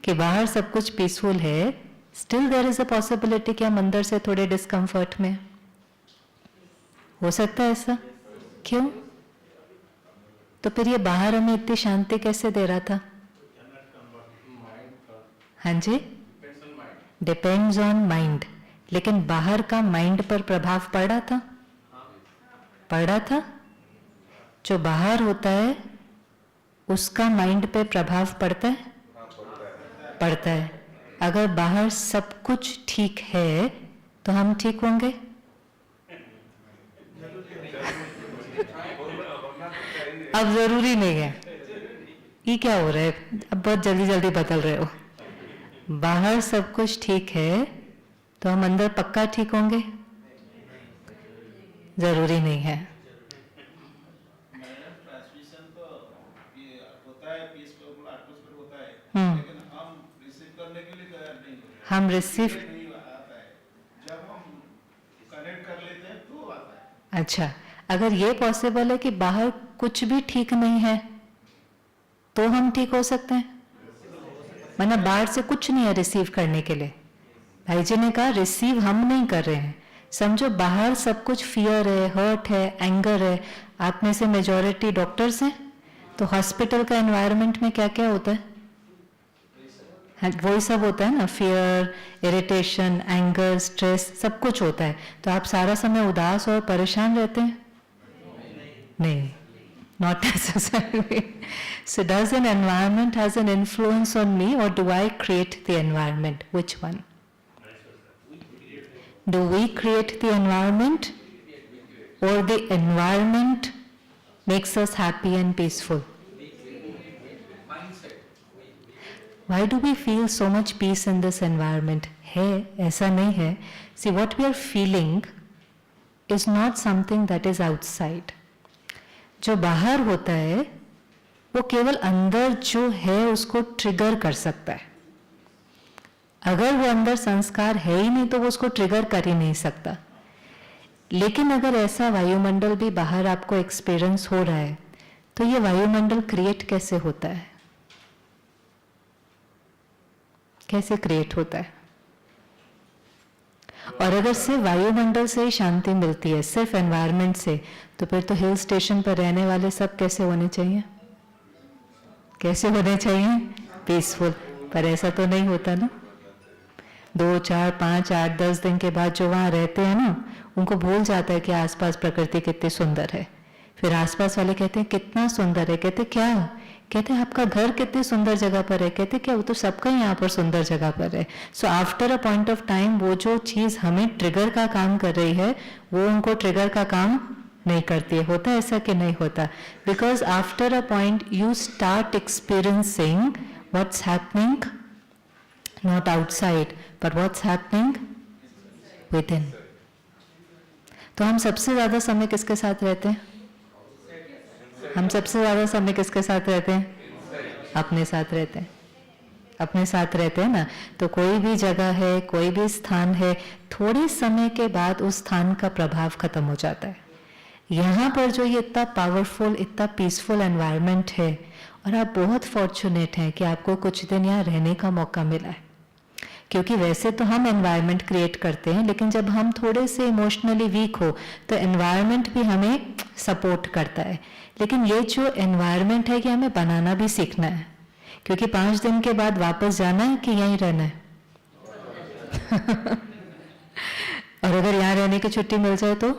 कि बाहर सब कुछ पीसफुल है, still there is a possibility कि हम अंदर से थोड़े डिस्कम्फर्ट में। हो सकता है ऐसा? क्यों? तो फिर ये बाहर हमें इतनी शांति कैसे दे रहा था? हाँ जी, डिपेंड्स ऑन माइंड। लेकिन बाहर का माइंड पर प्रभाव पड़ रहा था? पड़ रहा था। जो बाहर होता है उसका माइंड पे प्रभाव पड़ता है? पड़ता है। अगर बाहर सब कुछ ठीक है तो हम ठीक होंगे? अब जरूरी नहीं है। ये क्या हो रहा है? अब बहुत जल्दी जल्दी बदल रहे हो। बाहर सब कुछ ठीक है तो हम अंदर पक्का ठीक होंगे? जरूरी नहीं है। हम रिसीव जब हम कनेक्ट कर लेते हैं तो आता है। अच्छा, अगर ये पॉसिबल है कि बाहर कुछ भी ठीक नहीं है तो हम ठीक हो सकते हैं? मतलब बाहर से कुछ नहीं है रिसीव करने के लिए। भाई जी ने कहा रिसीव हम नहीं कर रहे हैं। समझो बाहर सब कुछ फियर है, हर्ट है, एंगर है। आप में से मेजॉरिटी डॉक्टर्स हैं, तो हॉस्पिटल का एनवायरनमेंट में क्या क्या होता है? वही सब होता है ना, फियर, इरिटेशन, एंगर, स्ट्रेस, सब कुछ होता है। तो आप सारा समय उदास और परेशान रहते हैं? नहीं, not necessarily. So does an environment has an influence on me or do I create the environment? Which one? Do we create the environment or the environment makes us happy and peaceful? Why do we feel so much peace in this environment? है, ऐसा नहीं है. See, what we are feeling is not something that is outside. जो बाहर होता है वो केवल अंदर जो है उसको ट्रिगर कर सकता है. अगर वो अंदर संस्कार है ही नहीं तो वो उसको ट्रिगर कर ही नहीं सकता. लेकिन अगर ऐसा वायुमंडल भी बाहर आपको एक्सपीरियंस हो रहा है तो ये वायुमंडल क्रिएट कैसे होता है? कैसे क्रिएट होता है? और अगर सिर्फ वायुमंडल से ही शांति मिलती है, सिर्फ एनवायरनमेंट से, तो फिर तो हिल स्टेशन पर रहने वाले सब कैसे होने चाहिए? कैसे होने चाहिए? पीसफुल. पर ऐसा तो नहीं होता ना. 2, 4, 5, 8, 10 दिन के बाद जो वहाँ रहते हैं ना, उनको भूल जाता है कि आसपास प्रकृति कितनी सुंदर है. फिर आसपास वाले कहते हैं कितना सुंदर है. कहते क्या? कहते हैं आपका घर कितनी सुंदर जगह पर है. कहते क्या? वो तो सबका ही यहाँ पर सुंदर जगह पर है. So after a point of time वो जो चीज़ हमें ट्रिगर का काम कर रही है वो उनको ट्रिगर का काम नहीं करती है. होता है ऐसा कि नहीं होता? Because after a point you start experiencing what's happening not outside but what's happening with in. तो हम सबसे ज्यादा समय किसके साथ रहते हैं? हम सबसे ज्यादा समय किसके साथ रहते हैं? अपने साथ रहते हैं. अपने साथ रहते हैं ना. तो कोई भी जगह है, कोई भी स्थान है, थोड़े समय के बाद उस स्थान का प्रभाव खत्म हो जाता है. यहाँ पर जो ये इतना पावरफुल, इतना पीसफुल एनवायरनमेंट है और आप बहुत फॉर्चुनेट हैं कि आपको कुछ दिन यहाँ रहने का मौका मिला है. क्योंकि वैसे तो हम एनवायरनमेंट क्रिएट करते हैं, लेकिन जब हम थोड़े से इमोशनली वीक हो तो एनवायरनमेंट भी हमें सपोर्ट करता है. लेकिन ये जो एनवायरनमेंट है कि हमें बनाना भी सीखना है. क्योंकि 5 दिन के बाद वापस जाना है कि यहीं रहना है? और अगर यहाँ रहने की छुट्टी मिल जाए तो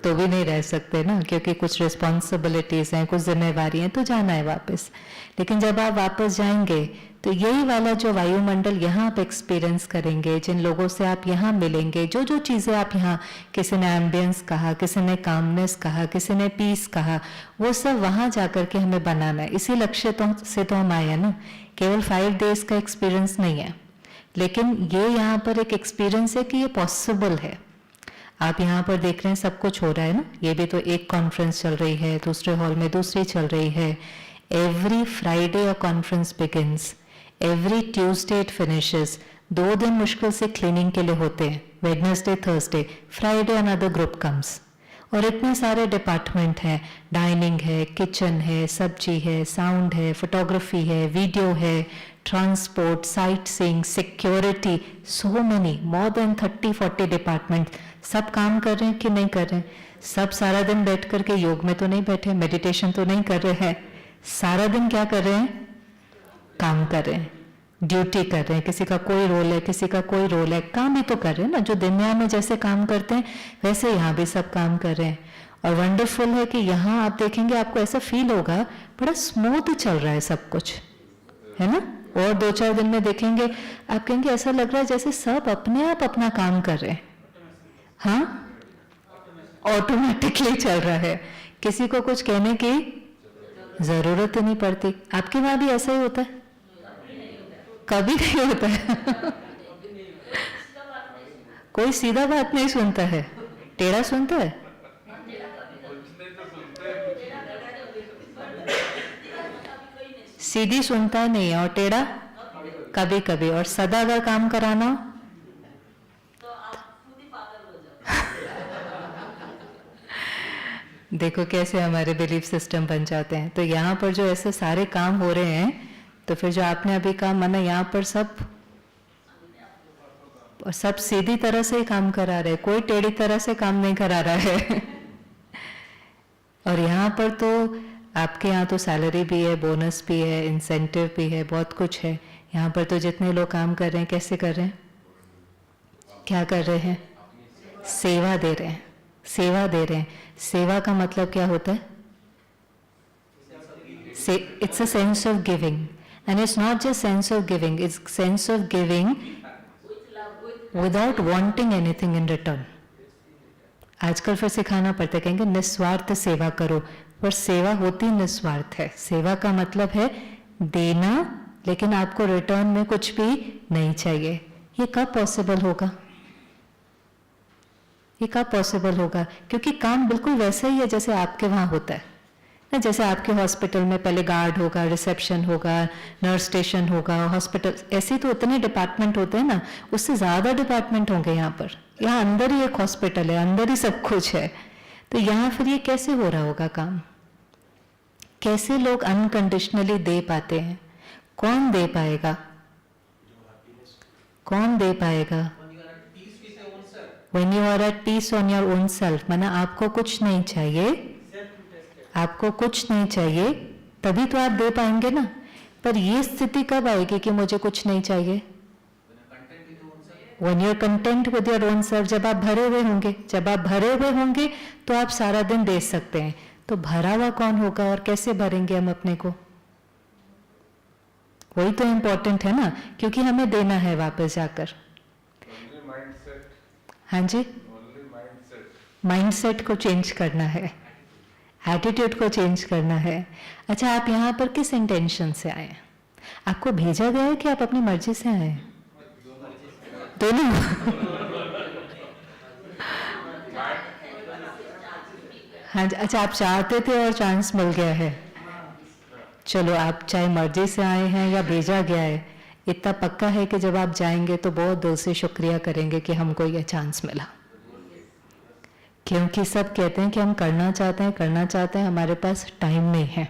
भी नहीं रह सकते ना, क्योंकि कुछ रिस्पॉन्सिबिलिटीज हैं, कुछ जिम्मेवारी हैं, तो जाना है वापस. लेकिन जब आप वापस जाएंगे तो यही वाला जो वायुमंडल यहाँ आप एक्सपीरियंस करेंगे, जिन लोगों से आप यहाँ मिलेंगे, जो जो चीज़ें आप यहाँ, किसी ने एम्बियंस कहा, किसी ने कामनेस कहा, किसी ने पीस कहा, वो सब वहाँ जाकर के हमें बनाना है. इसी लक्ष्य से तो हम आए हैं ना. केवल 5 डेज का एक्सपीरियंस नहीं है, लेकिन ये यहाँ पर एक एक्सपीरियंस है कि ये पॉसिबल है. आप यहाँ पर देख रहे हैं सब कुछ हो रहा है ना. ये भी तो एक कॉन्फ्रेंस चल रही है, दूसरे हॉल में दूसरी चल रही है. Every Friday a conference begins, every Tuesday it finishes. 2 दिन मुश्किल से क्लीनिंग के लिए होते हैं, Wednesday, Thursday, Friday another group comes. और इतने सारे डिपार्टमेंट हैं, डाइनिंग है, किचन है, सब्जी है, साउंड है, फोटोग्राफी है, वीडियो है, transport, sight seeing, security, so many, more than 30-40 department. सब काम कर रहे हैं कि नहीं कर रहे हैं? सब सारा दिन बैठ करके योग में तो नहीं बैठे, मेडिटेशन तो नहीं कर रहे हैं, सारा दिन क्या कर रहे हैं? काम कर रहे हैं, ड्यूटी कर रहे हैं। किसी का कोई रोल है, किसी का कोई रोल है, काम ही तो कर रहे हैं ना। जो दुनिया में जैसे काम करते हैं वैसे यहाँ भी सब काम कर रहे हैं। और वंडरफुल है कि यहाँ आप देखेंगे, आपको ऐसा फील होगा बड़ा स्मूथ चल रहा है सब कुछ, है ना। और 2-4 दिन में देखेंगे, आप कहेंगे ऐसा लग रहा है जैसे सब अपने आप अपना काम कर रहे हैं। हाँ, ऑटोमेटिकली चल रहा है, किसी को कुछ कहने की जरूरत ही नहीं पड़ती। आपके वहां भी ऐसा ही होता है? कभी नहीं होता है कोई सीधा बात नहीं सुनता है, टेढ़ा सुनता है। सीधी सुनता नहीं है और टेढ़ा कभी कभी। और सदा अगर काम कराना हो देखो कैसे हमारे बिलीफ सिस्टम बन जाते हैं। तो यहाँ पर जो ऐसे सारे काम हो रहे हैं, तो फिर जो आपने अभी कहा, माना यहाँ पर सब सीधी तरह से ही काम करा रहे, कोई टेढ़ी तरह से काम नहीं करा रहा है और यहाँ पर तो आपके यहाँ तो सैलरी भी है, बोनस भी है, इंसेंटिव भी है, बहुत कुछ है। यहाँ पर तो जितने लोग काम कर रहे हैं, कैसे कर रहे हैं? क्या कर रहे हैं? सेवा दे रहे हैं, सेवा दे रहे हैं। सेवा का मतलब क्या होता है? It's a sense of giving, and it's not just sense of giving, it's sense of giving without wanting anything in return. आजकल फिर सिखाना पड़ता है, कहेंगे निस्वार्थ सेवा करो, पर सेवा होती निस्वार्थ है। सेवा का मतलब है देना, लेकिन आपको रिटर्न में कुछ भी नहीं चाहिए। ये कब पॉसिबल होगा? ये कब पॉसिबल होगा? क्योंकि काम बिल्कुल वैसा ही है जैसे आपके वहां होता है ना। जैसे आपके हॉस्पिटल में पहले गार्ड होगा, रिसेप्शन होगा, नर्स स्टेशन होगा, हॉस्पिटल, ऐसे तो इतने डिपार्टमेंट होते हैं ना, उससे ज्यादा डिपार्टमेंट होंगे यहाँ पर। यहाँ अंदर ही एक हॉस्पिटल है, अंदर ही सब कुछ है। तो यहाँ फिर ये कैसे हो रहा होगा काम? कैसे लोग अनकंडीशनली दे पाते हैं? कौन दे पाएगा? कौन दे पाएगा? When you are at peace on your own self, माना आपको कुछ नहीं चाहिए, आपको कुछ नहीं चाहिए, तभी तो आप दे पाएंगे ना। पर ये स्थिति कब आएगी कि मुझे कुछ नहीं चाहिए? When you are content with your own self, जब आप भरे हुए होंगे। जब आप भरे हुए होंगे तो आप सारा दिन दे सकते हैं। तो भरा हुआ कौन होगा और कैसे भरेंगे हम अपने को? वही तो इम्पोर्टेंट है ना, क्योंकि हमें देना है वापस जाकर। हाँ जी, माइंडसेट को चेंज करना है, एटीट्यूड को चेंज करना है। अच्छा, आप यहाँ पर किस इंटेंशन से आए? आपको भेजा गया है कि आप अपनी मर्जी से आए? दोनों हाँ जी। अच्छा, आप चाहते थे और चांस मिल गया है। चलो, आप चाहे मर्जी से आए हैं या भेजा गया है, इतना पक्का है कि जब आप जाएंगे तो बहुत दिल से शुक्रिया करेंगे कि हमको यह चांस मिला। क्योंकि सब कहते हैं कि हम करना चाहते हैं, हमारे पास टाइम नहीं है।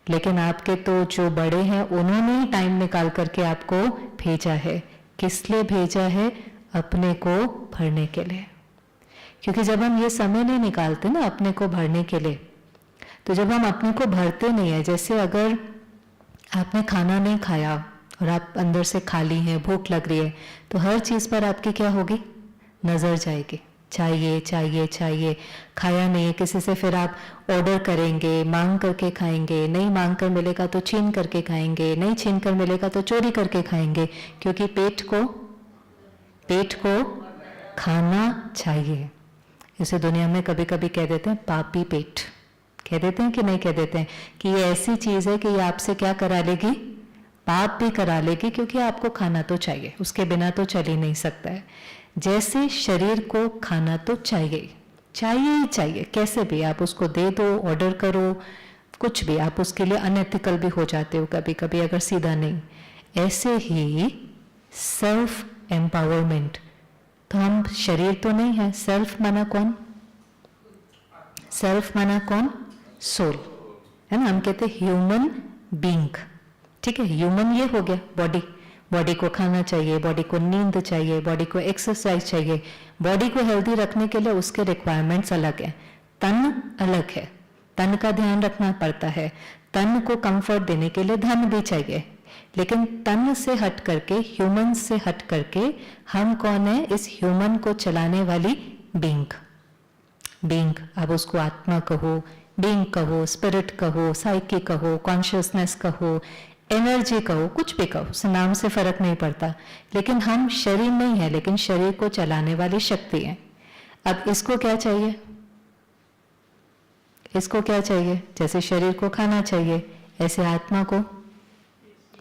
लेकिन आपके तो जो बड़े हैं, उन्होंने ही टाइम निकाल करके आपको भेजा है। किस लिए भेजा है? अपने को भरने के लिए। क्योंकि जब हम ये समय नहीं निकालते ना अपने को भरने के लिए, तो जब हम अपने को भरते नहीं है, जैसे अगर आपने खाना नहीं खाया और आप अंदर से खाली हैं, भूख लग रही है, तो हर चीज़ पर आपकी क्या होगी? नज़र जाएगी, चाहिए चाहिए चाहिए। खाया नहीं है किसी से, फिर आप ऑर्डर करेंगे, मांग करके खाएंगे, नहीं मांग कर मिलेगा तो छीन करके खाएंगे, नहीं छीन कर मिलेगा तो चोरी करके खाएंगे, क्योंकि पेट को खाना चाहिए। इसे दुनिया में कभी कभी कह देते हैं पापी पेट, कह देते हैं कि नहीं कह देते हैं कि ये ऐसी चीज़ है कि ये आपसे क्या करा लेगी? पाप भी करा लेगी, क्योंकि आपको खाना तो चाहिए, उसके बिना तो चल ही नहीं सकता है। जैसे शरीर को खाना तो चाहिए, चाहिए ही चाहिए, कैसे भी आप उसको दे दो, ऑर्डर करो, कुछ भी, आप उसके लिए अनएथिकल भी हो जाते हो कभी कभी अगर सीधा नहीं। ऐसे ही सेल्फ एम्पावरमेंट, तो हम शरीर तो नहीं है, सेल्फ माना कौन? सेल्फ माना कौन? सोल, है ना। हम कहते हैं ह्यूमन बीइंग, ठीक है। ह्यूमन ये हो गया बॉडी, बॉडी को खाना चाहिए, बॉडी को नींद चाहिए, बॉडी को एक्सरसाइज चाहिए, बॉडी को हेल्दी रखने के लिए उसके रिक्वायरमेंट्स अलग है। तन अलग है, तन का ध्यान रखना पड़ता है, तन को कंफर्ट देने के लिए धन भी चाहिए। लेकिन तन से हट करके, ह्यूमन से हट करके हम कौन है? इस ह्यूमन को चलाने वाली बीइंग। बीइंग, अब उसको आत्मा कहो, बीइंग कहो, स्पिरिट कहो, साइकी कहो, कॉन्शियसनेस कहो, एनर्जी कहो, कुछ भी कहो, उस नाम से फर्क नहीं पड़ता। लेकिन हम शरीर नहीं है, लेकिन शरीर को चलाने वाली शक्ति है। अब इसको क्या चाहिए? इसको क्या चाहिए? जैसे शरीर को खाना चाहिए, ऐसे आत्मा को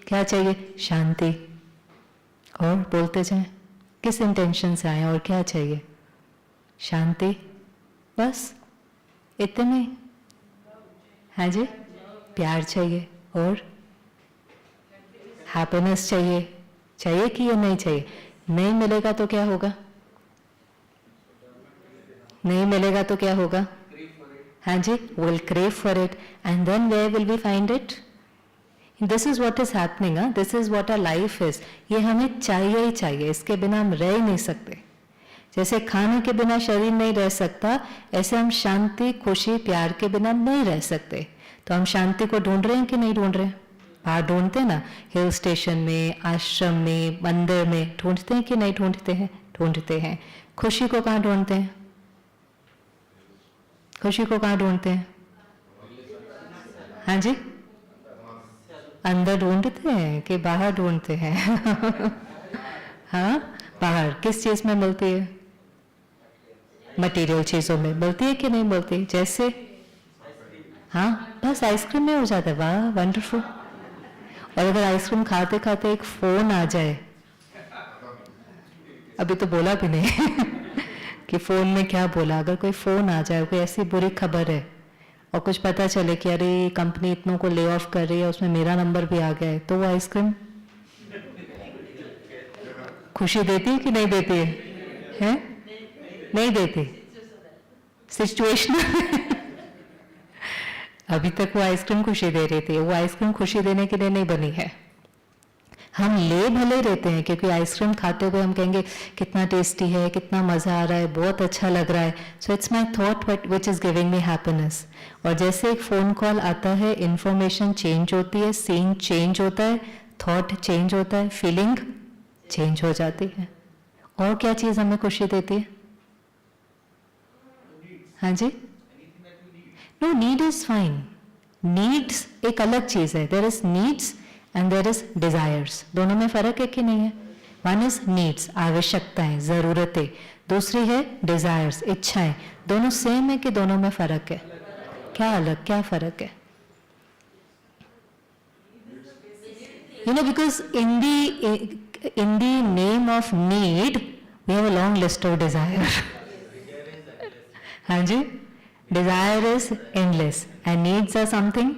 क्या चाहिए? शांति। और बोलते जाएं, किस इंटेंशन से आए और क्या चाहिए? शांति, बस इतने। हाँ जी, प्यार चाहिए और हैप्पीनेस चाहिए। चाहिए कि ये नहीं चाहिए? नहीं मिलेगा तो क्या होगा? नहीं मिलेगा तो क्या होगा? हाँ जी, we'll crave for it, and then where will we find it? This is what is happening, this is what our life is. ये हमें चाहिए ही चाहिए, इसके बिना हम रह ही नहीं सकते। जैसे खाने के बिना शरीर नहीं रह सकता, ऐसे हम शांति, खुशी, प्यार के बिना नहीं रह सकते। तो हम शांति को ढूंढ रहे हैं कि नहीं ढूंढ रहे हैं? बाहर ढूंढते हैं ना, हिल स्टेशन में, आश्रम में, मंदिर में, ढूंढते हैं कि नहीं ढूंढते हैं? ढूंढते हैं। खुशी को कहाँ ढूंढते हैं? खुशी को कहाँ ढूंढते हैं? हाँ जी, अंदर ढूंढते हैं कि बाहर ढूंढते हैं? हाँ, बाहर किस चीज में मिलती है? मटेरियल चीजों में मिलती है कि नहीं मिलती? जैसे हाँ, बस आइसक्रीम में हो जाता है। वाह, वंडरफुल। और अगर आइसक्रीम खाते खाते एक फोन आ जाए, अभी तो बोला भी नहीं कि फोन में क्या बोला, अगर कोई फोन आ जाए, कोई ऐसी बुरी खबर है और कुछ पता चले कि अरे कंपनी इतनों को ले ऑफ कर रही है, उसमें मेरा नंबर भी आ गया है, तो वो आइसक्रीम खुशी देती है कि नहीं देती है? नहीं देती। सिचुएशनल अभी तक वो आइसक्रीम खुशी दे रही थी, वो आइसक्रीम खुशी देने के लिए नहीं बनी है। हम ले भले रहते हैं, क्योंकि आइसक्रीम खाते हुए हम कहेंगे कितना टेस्टी है, कितना मजा आ रहा है, बहुत अच्छा लग रहा है, so it's my thought which is giving me happiness. और जैसे एक फोन कॉल आता है, इंफॉर्मेशन चेंज होती है, सीन चेंज होता है, थॉट चेंज होता है, फीलिंग चेंज हो जाती है। और क्या चीज हमें खुशी देती है? हाँ जी, no, need is fine. Needs एक अलग चीज है। There is needs and there is desires. दोनों में फर्क है कि नहीं है? वन इज नीड्स, आवश्यकताएं, जरूरतें, दूसरी है डिजायर्स, इच्छाएं। दोनों सेम है कि दोनों में फर्क है? क्या अलग, क्या फर्क है? You know, because in the name of need, we have a long list of desire. हाँ जी, desire is endless and needs are something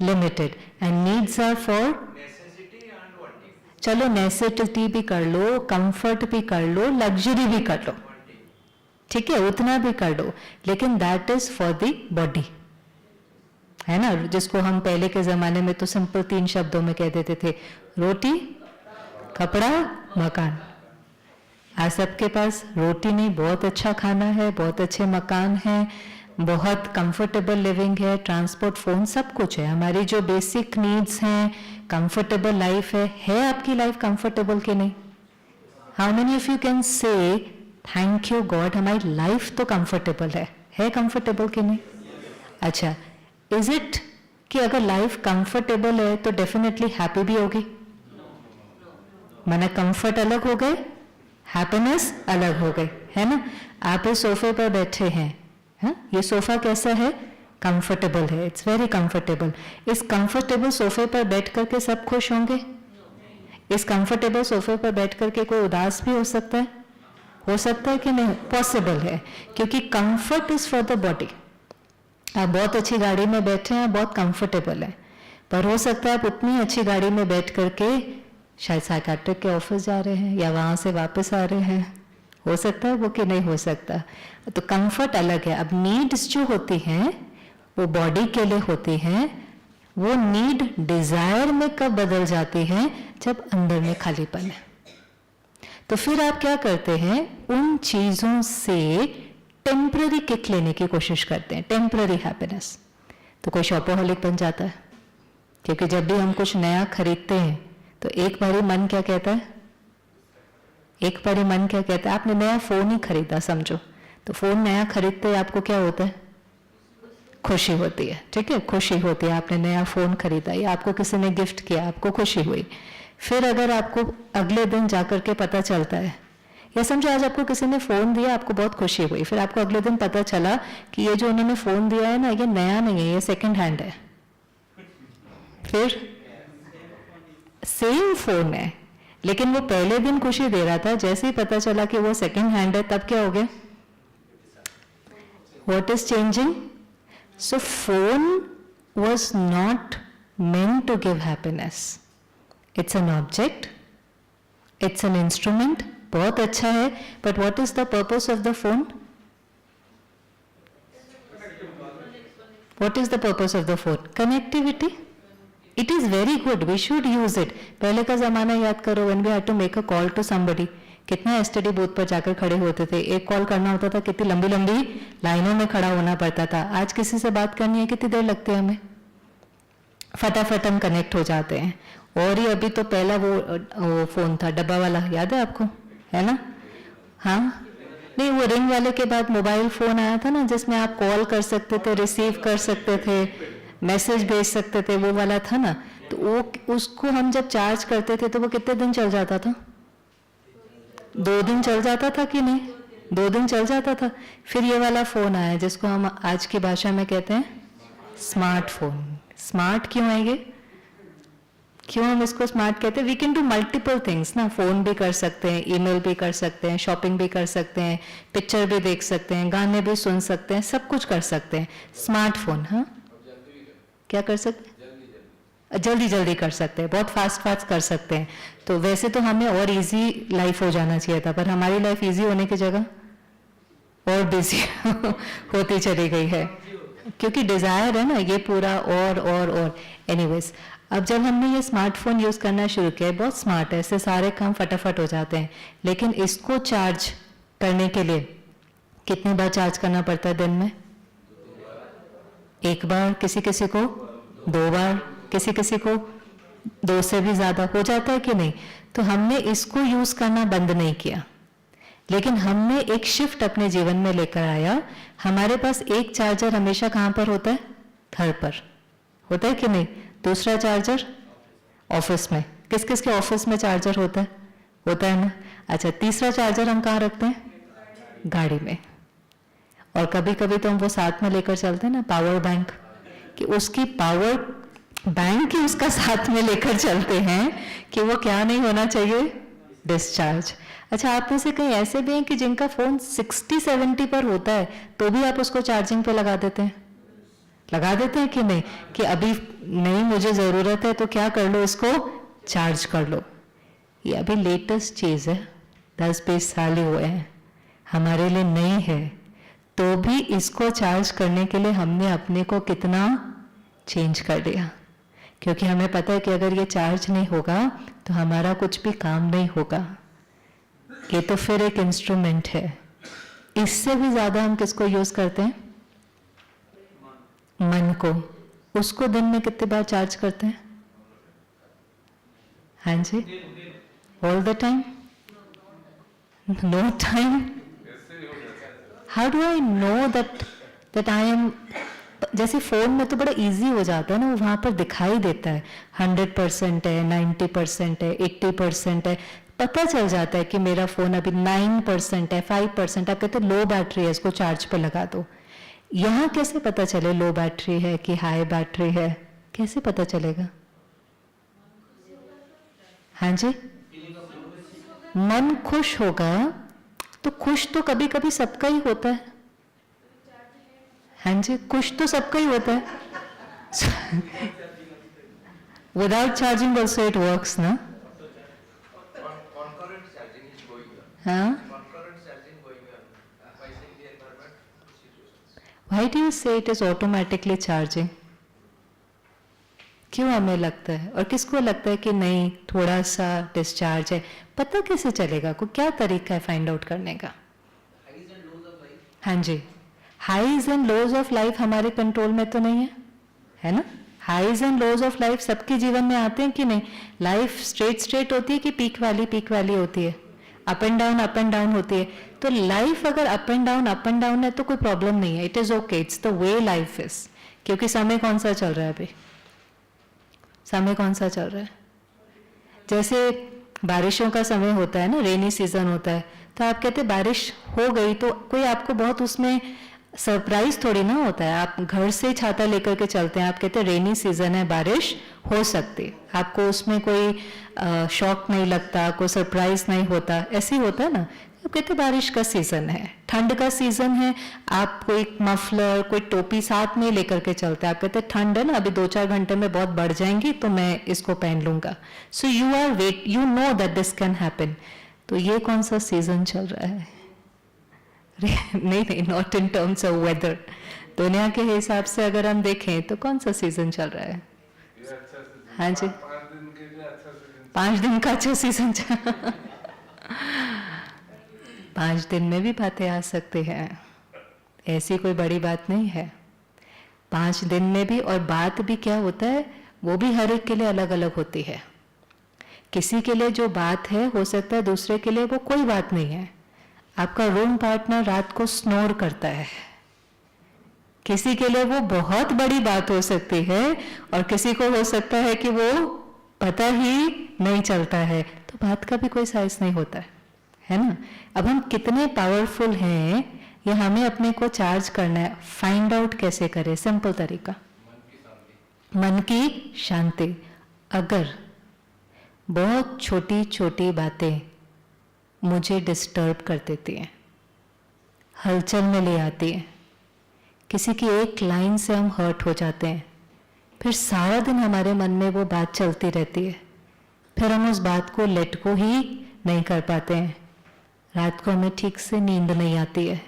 limited, and needs are for necessity and wanting. चलो नेसेसिटी भी कर लो, comfort भी कर लो, luxury भी कर लो, ठीक है, उतना भी कर लो, लेकिन that is for the body, है ना। जिसको हम पहले के जमाने में तो सिंपल 3 शब्दों में कह देते थे, रोटी, कपड़ा, मकान। आज सबके पास रोटी नहीं, बहुत अच्छा खाना है, बहुत अच्छे मकान है, बहुत कंफर्टेबल लिविंग है, ट्रांसपोर्ट, फोन, सब कुछ है। हमारी जो बेसिक नीड्स हैं, कंफर्टेबल लाइफ है आपकी लाइफ कंफर्टेबल कि नहीं? How many of you can say thank you God, हमारी लाइफ तो कंफर्टेबल है कंफर्टेबल कि नहीं? अच्छा, इज इट कि अगर लाइफ कंफर्टेबल है तो डेफिनेटली हैप्पी भी होगी? माना कंफर्ट अलग हो गए, हैप्पीनेस अलग हो गई, है ना। आप इस सोफे पर बैठे हैं, है? ये सोफा कैसा है? कंफर्टेबल है, इट्स वेरी कंफर्टेबल। इस कंफर्टेबल सोफे पर बैठ करके सब खुश होंगे? इस कंफर्टेबल सोफे पर बैठ करके कोई उदास भी हो सकता है? हो सकता है कि नहीं? पॉसिबल है, क्योंकि comfort is for the body. आप बहुत अच्छी गाड़ी में बैठे हैं, बहुत कंफर्टेबल है, पर हो सकता है आप उतनी अच्छी गाड़ी में बैठ करके शायद साइकाट्रिक के ऑफिस जा रहे हैं या वहां से वापस आ रहे हैं, हो सकता है वो कि नहीं हो सकता? तो कंफर्ट अलग है। अब नीड्स जो होती हैं वो बॉडी के लिए होती हैं, वो नीड डिजायर में कब बदल जाती है? जब अंदर में खालीपन है। तो फिर आप क्या करते हैं? उन चीजों से टेम्पररी किक लेने की कोशिश करते हैं, टेम्पररी हैप्पीनेस। तो कोई शॉपोहॉलिक बन जाता है, क्योंकि जब भी हम कुछ नया खरीदते हैं तो एक बारी मन क्या कहता है? एक बारी मन क्या कहता है? आपने नया फोन ही खरीदा समझो, तो फोन नया खरीदते ही आपको क्या होता है? खुशी होती है, ठीक है, खुशी होती है। आपने नया फोन खरीदा या आपको किसी ने गिफ्ट किया, आपको खुशी हुई। फिर अगर आपको अगले दिन जाकर के पता चलता है, या समझो आज आपको किसी ने फोन दिया, आपको बहुत खुशी हुई, फिर आपको अगले दिन पता चला कि ये जो उन्होंने फोन दिया है ना, ये नया नहीं है, ये सेकंड हैंड है। फिर सेम फोन है, लेकिन वो पहले दिन खुशी दे रहा था, जैसे ही पता चला कि वो सेकंड हैंड है, तब क्या हो गया? What is changing? So phone was not meant to give happiness. It's an object, it's an instrument, बहुत अच्छा है, but what is the purpose of the phone? What is the purpose of the phone? Connectivity. It is very good, we should use it. पहले का जमाना याद करो, when we had to make a call to somebody, कितना STD booth पर जाकर खड़े होते थे, एक कॉल करना होता था, कितनी लंबी लंबी लाइनों में खड़ा होना पड़ता था। आज किसी से बात करनी है, कितनी देर लगती है हमें, फटाफट हम कनेक्ट हो जाते हैं। और ये अभी तो पहला वो फोन था डब्बा वाला, याद है आपको? है ना? हाँ, नहीं, वो रिंग वाले के बाद मोबाइल फोन आया था ना, जिसमें आप कॉल कर सकते थे, रिसीव कर सकते थे, मैसेज भेज सकते थे, वो वाला था ना। तो वो उसको हम जब चार्ज करते थे तो वो कितने दिन चल जाता था? 2 दिन चल जाता था कि नहीं? 2 दिन चल जाता था। फिर ये वाला फोन आया जिसको हम आज की भाषा में कहते हैं स्मार्टफोन। स्मार्ट क्यों है ये? क्यों हम इसको स्मार्ट कहते हैं? We can do multiple things ना, फोन भी कर सकते हैं, ईमेल भी कर सकते हैं, शॉपिंग भी कर सकते हैं, पिक्चर भी देख सकते हैं, गाने भी सुन सकते हैं, सब कुछ कर सकते हैं स्मार्टफोन। हाँ, क्या कर सकते हैं? जल्दी जल्दी कर सकते हैं, बहुत फास्ट कर सकते हैं। तो वैसे तो हमें और इजी लाइफ हो जाना चाहिए था, पर हमारी लाइफ इजी होने की जगह और बिजी होती चली गई है, क्योंकि डिजायर है ना ये पूरा और एनीवेज। अब जब हमने ये स्मार्टफोन यूज करना शुरू किया, बहुत स्मार्ट है, इससे सारे काम फटाफट हो जाते हैं, लेकिन इसको चार्ज करने के लिए कितनी बार चार्ज करना पड़ता है दिन में? 1 बार, किसी किसी को 2 बार, किसी किसी को 2 से भी ज्यादा हो जाता है कि नहीं? तो हमने इसको यूज करना बंद नहीं किया, लेकिन हमने एक शिफ्ट अपने जीवन में लेकर आया। हमारे पास एक चार्जर हमेशा कहां पर होता है? घर पर होता है कि नहीं? दूसरा चार्जर ऑफिस में। किस किस के ऑफिस में चार्जर होता है? होता है ना। अच्छा, तीसरा चार्जर हम कहाँ रखते हैं? गाड़ी में। और कभी कभी तो हम वो साथ में लेकर चलते हैं ना, पावर बैंक, कि उसकी पावर बैंक ही उसका साथ में लेकर चलते हैं कि वो क्या नहीं होना चाहिए? डिस्चार्ज। अच्छा, आप में से कई ऐसे भी हैं कि जिनका फोन 60-70 पर होता है तो भी आप उसको चार्जिंग पे लगा देते हैं? लगा देते हैं कि नहीं? कि अभी नहीं, मुझे जरूरत है तो क्या कर लो, इसको चार्ज कर लो। ये अभी लेटेस्ट चीज है, 10-20 साल ही हुए हैं, हमारे लिए नई है, तो भी इसको चार्ज करने के लिए हमने अपने को कितना चेंज कर दिया, क्योंकि हमें पता है कि अगर ये चार्ज नहीं होगा तो हमारा कुछ भी काम नहीं होगा। ये तो फिर एक इंस्ट्रूमेंट है। इससे भी ज्यादा हम किसको यूज करते हैं? मन को। उसको दिन में कितनी बार चार्ज करते हैं? हाँ जी, all the time? No time? How do I know that I am? जैसे फोन में तो बड़ा इजी हो जाता है ना, वो वहां पर दिखाई देता है 100% है, 90% है, 80% है, पता चल जाता है कि मेरा फोन अभी 9% है, 5%। आप कहते लो बैटरी है, इसको चार्ज पे लगा दो। यहाँ कैसे पता चले लो बैटरी है कि हाई बैटरी है? कैसे पता चलेगा? हाँ जी, मन खुश होगा तो खुश तो कभी कभी सबका ही होता है। हाँ जी, खुश तो सबका ही होता है। Without charging also it works ना? हाँ, Why do you say it is automatically charging? क्यों हमें लगता है, और किसको लगता है कि नहीं थोड़ा सा डिस्चार्ज है? पता कैसे चलेगा? को क्या तरीका है फाइंड आउट करने का? हाँ जी, highs and lows of life हमारे कंट्रोल में तो नहीं है ना? Highs and lows of life सबके जीवन में आते हैं कि नहीं? लाइफ स्ट्रेट होती है कि पीक वाली होती है? अप एंड डाउन होती है। तो लाइफ अगर अप एंड डाउन है तो कोई प्रॉब्लम नहीं है, it is okay, it's the way life is. क्योंकि समय कौन सा चल रहा है अभी? समय कौन सा चल रहा है? जैसे बारिशों का समय होता है ना, रेनी सीजन होता है, तो आप कहते बारिश हो गई तो कोई आपको बहुत उसमें सरप्राइज थोड़ी ना होता है। आप घर से छाता लेकर के चलते हैं, आप कहते हैं रेनी सीजन है, बारिश हो सकती है, आपको उसमें कोई शॉक नहीं लगता, कोई सरप्राइज नहीं होता, ऐसे ही होता है ना। आप कहते बारिश का सीजन है, ठंड का सीजन है, आप कोई मफलर कोई टोपी साथ में लेकर के चलते हैं, आप कहते ठंड है ना, अभी 2-4 घंटे में बहुत बढ़ जाएंगी तो मैं इसको पहन लूंगा। So you are wait, you know that this can happen. तो ये कौन सा सीजन चल रहा है? नहीं, not in terms of weather. दुनिया के हिसाब से अगर हम देखें तो कौन सा सीजन चल रहा है? हाँ जी, 5 दिन का अच्छा सीजन चल 5 दिन में भी बातें आ सकती हैं, ऐसी कोई बड़ी बात नहीं है। 5 दिन में भी, और बात भी क्या होता है वो भी हर एक के लिए अलग अलग होती है। किसी के लिए जो बात है हो सकता है दूसरे के लिए वो कोई बात नहीं है। आपका रूम पार्टनर रात को स्नोर करता है, किसी के लिए वो बहुत बड़ी बात हो सकती है, और किसी को हो सकता है कि वो पता ही नहीं चलता है। तो बात का भी कोई साइज नहीं होता है ना? अब हम कितने पावरफुल हैं ये हमें अपने को चार्ज करना है। फाइंड आउट कैसे करें? सिंपल तरीका, मन की शांति। अगर बहुत छोटी छोटी बातें मुझे डिस्टर्ब कर देती हैं, हलचल में ले आती हैं, किसी की एक लाइन से हम हर्ट हो जाते हैं, फिर सारा दिन हमारे मन में वो बात चलती रहती है, फिर हम उस बात को लेट को ही नहीं कर पाते हैं, रात को हमें ठीक से नींद नहीं आती है,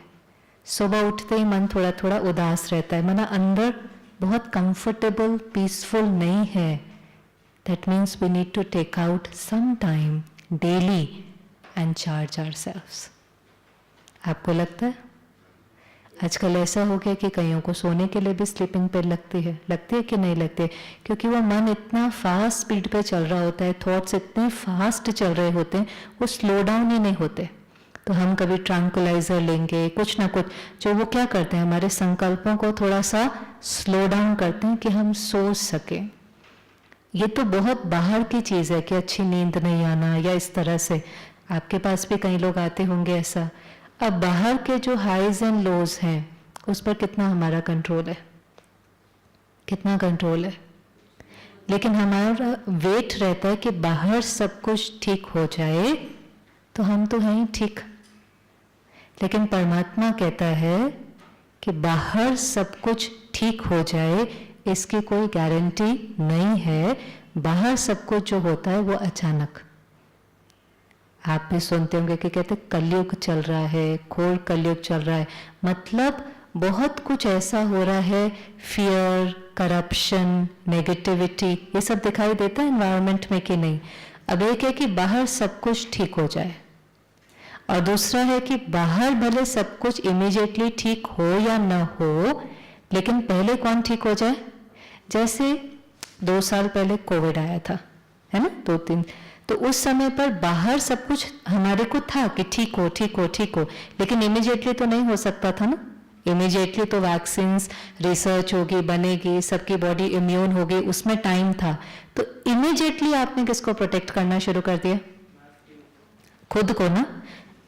सुबह उठते ही मन थोड़ा थोड़ा उदास रहता है, मना अंदर बहुत कंफर्टेबल पीसफुल नहीं है। That means we need to take out some time daily and charge ourselves. आपको लगता है? आजकल ऐसा हो गया कि कईयों को सोने के लिए भी स्लीपिंग पिल लगती है कि नहीं लगती है? क्योंकि वो मन इतना फास्ट स्पीड पे चल रहा होता है, थॉट्स इतने फास्ट चल रहे होते हैं, वो स्लो डाउन ही नहीं होते। तो हम कभी ट्रैंकुलाइजर लेंगे, कुछ ना कुछ, जो वो क्या करते हैं हमारे संकल्पों को थोड़ा सा स्लो डाउन करते हैं कि हम सोच सकें। ये तो बहुत बाहर की चीज़ है कि अच्छी नींद नहीं आना या इस तरह से, आपके पास भी कई लोग आते होंगे ऐसा। अब बाहर के जो हाइज एंड लोज हैं उस पर कितना हमारा कंट्रोल है? कितना कंट्रोल है? लेकिन हमारा वेट रहता है कि बाहर सब कुछ ठीक हो जाए तो हम तो हैं ही ठीक। लेकिन परमात्मा कहता है कि बाहर सब कुछ ठीक हो जाए इसकी कोई गारंटी नहीं है। बाहर सब कुछ जो होता है वो अचानक। आप भी सुनते होंगे कि कहते कलयुग चल रहा है, घोर कलयुग चल रहा है, मतलब बहुत कुछ ऐसा हो रहा है, फियर, करप्शन, नेगेटिविटी, ये सब दिखाई देता है एनवायरनमेंट में कि नहीं। अब एक है कि बाहर सब कुछ ठीक हो जाए, और दूसरा है कि बाहर भले सब कुछ इमीडिएटली ठीक हो या ना हो, लेकिन पहले कौन ठीक हो जाए? जैसे 2 साल पहले कोविड आया था, है ना, 2-3, तो उस समय पर बाहर सब कुछ हमारे को था कि ठीक हो ठीक हो ठीक हो, लेकिन इमीडिएटली तो नहीं हो सकता था ना। इमीडिएटली तो वैक्सीन रिसर्च होगी, बनेगी, सबकी बॉडी इम्यून होगी, उसमें टाइम था। तो इमीडिएटली आपने किसको प्रोटेक्ट करना शुरू कर दिया? खुद को ना।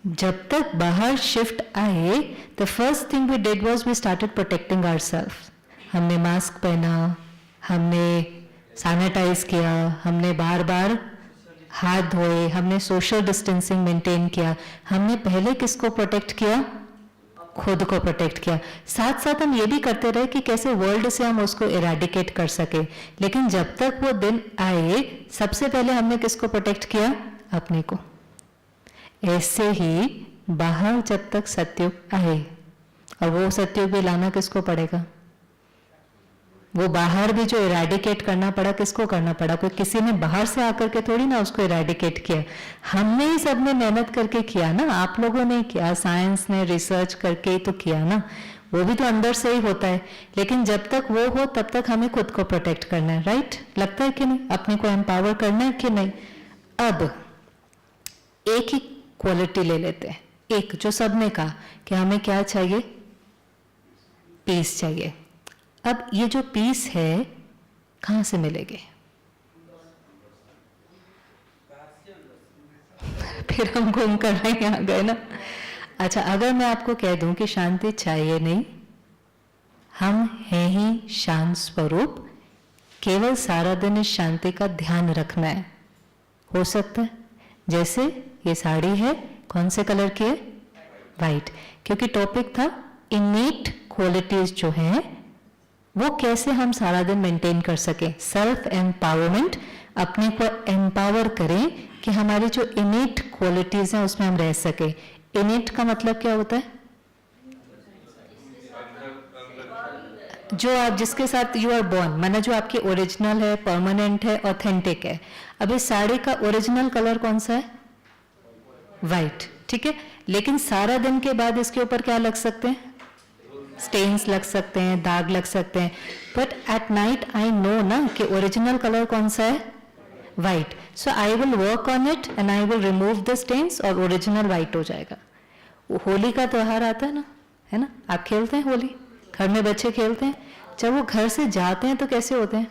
जब तक बाहर शिफ्ट आए, the first thing we did was we started protecting ourself. हमने मास्क पहना, हमने सैनिटाइज किया, हमने बार बार हाथ धोए, हमने सोशल डिस्टेंसिंग मेंटेन किया। हमने पहले किसको प्रोटेक्ट किया? खुद को प्रोटेक्ट किया। साथ साथ हम ये भी करते रहे कि कैसे वर्ल्ड से हम उसको इरेडिकेट कर सके। लेकिन जब तक वो दिन आए, सबसे पहले हमने किसको प्रोटेक्ट किया? अपने को। ऐसे ही बाहर जब तक सत्युग आए और वो सत्युग भी लाना किसको पड़ेगा? वो बाहर भी जो इरेडिकेट करना पड़ा, किसको करना पड़ा? कोई किसी ने बाहर से आकर के थोड़ी ना उसको इरेडिकेट किया, हमने ही सबने मेहनत करके किया ना, आप लोगों ने किया, साइंस ने रिसर्च करके ही तो किया ना, वो भी तो अंदर से ही होता है। लेकिन जब तक वो हो तब तक हमें खुद को प्रोटेक्ट करना है, राइट? लगता है कि नहीं? अपने को एम्पावर करना है कि नहीं? अब एक ही क्वालिटी ले लेते हैं, एक जो सबने कहा कि हमें क्या चाहिए? पीस चाहिए। अब ये जो पीस है कहां से मिलेगी? फिर हम घूम कर वहीं आ गए ना। अच्छा, अगर मैं आपको कह दूं कि शांति चाहिए नहीं, हम हैं ही शांत स्वरूप, केवल सारा दिन इस शांति का ध्यान रखना है, हो सकता है? जैसे ये साड़ी है, कौन से कलर की है? वाइट, क्योंकि टॉपिक था इनेट क्वालिटीज जो हैं वो कैसे हम सारा दिन मेंटेन कर सके, सेल्फ एम्पावरमेंट, अपने को एम्पावर करें कि हमारी जो इनेट क्वालिटीज हैं उसमें हम रह सके। इनेट का मतलब क्या होता है? जो आप जिसके साथ यू आर बॉर्न, माना जो आपकी ओरिजिनल है, परमानेंट है, ऑथेंटिक है। अब इस साड़ी का ओरिजिनल कलर कौन सा है? वाइट, ठीक है। लेकिन सारा दिन के बाद इसके ऊपर क्या लग सकते हैं? स्टेन्स लग सकते हैं, दाग लग सकते हैं, but at night I know ना कि ओरिजिनल कलर कौन सा है? White. So I will work on it and I will remove the stains और ओरिजिनल वाइट हो जाएगा। होली का त्योहार आता है ना, है ना? आप खेलते हैं होली, घर में बच्चे खेलते हैं, जब वो घर से जाते हैं तो कैसे होते हैं?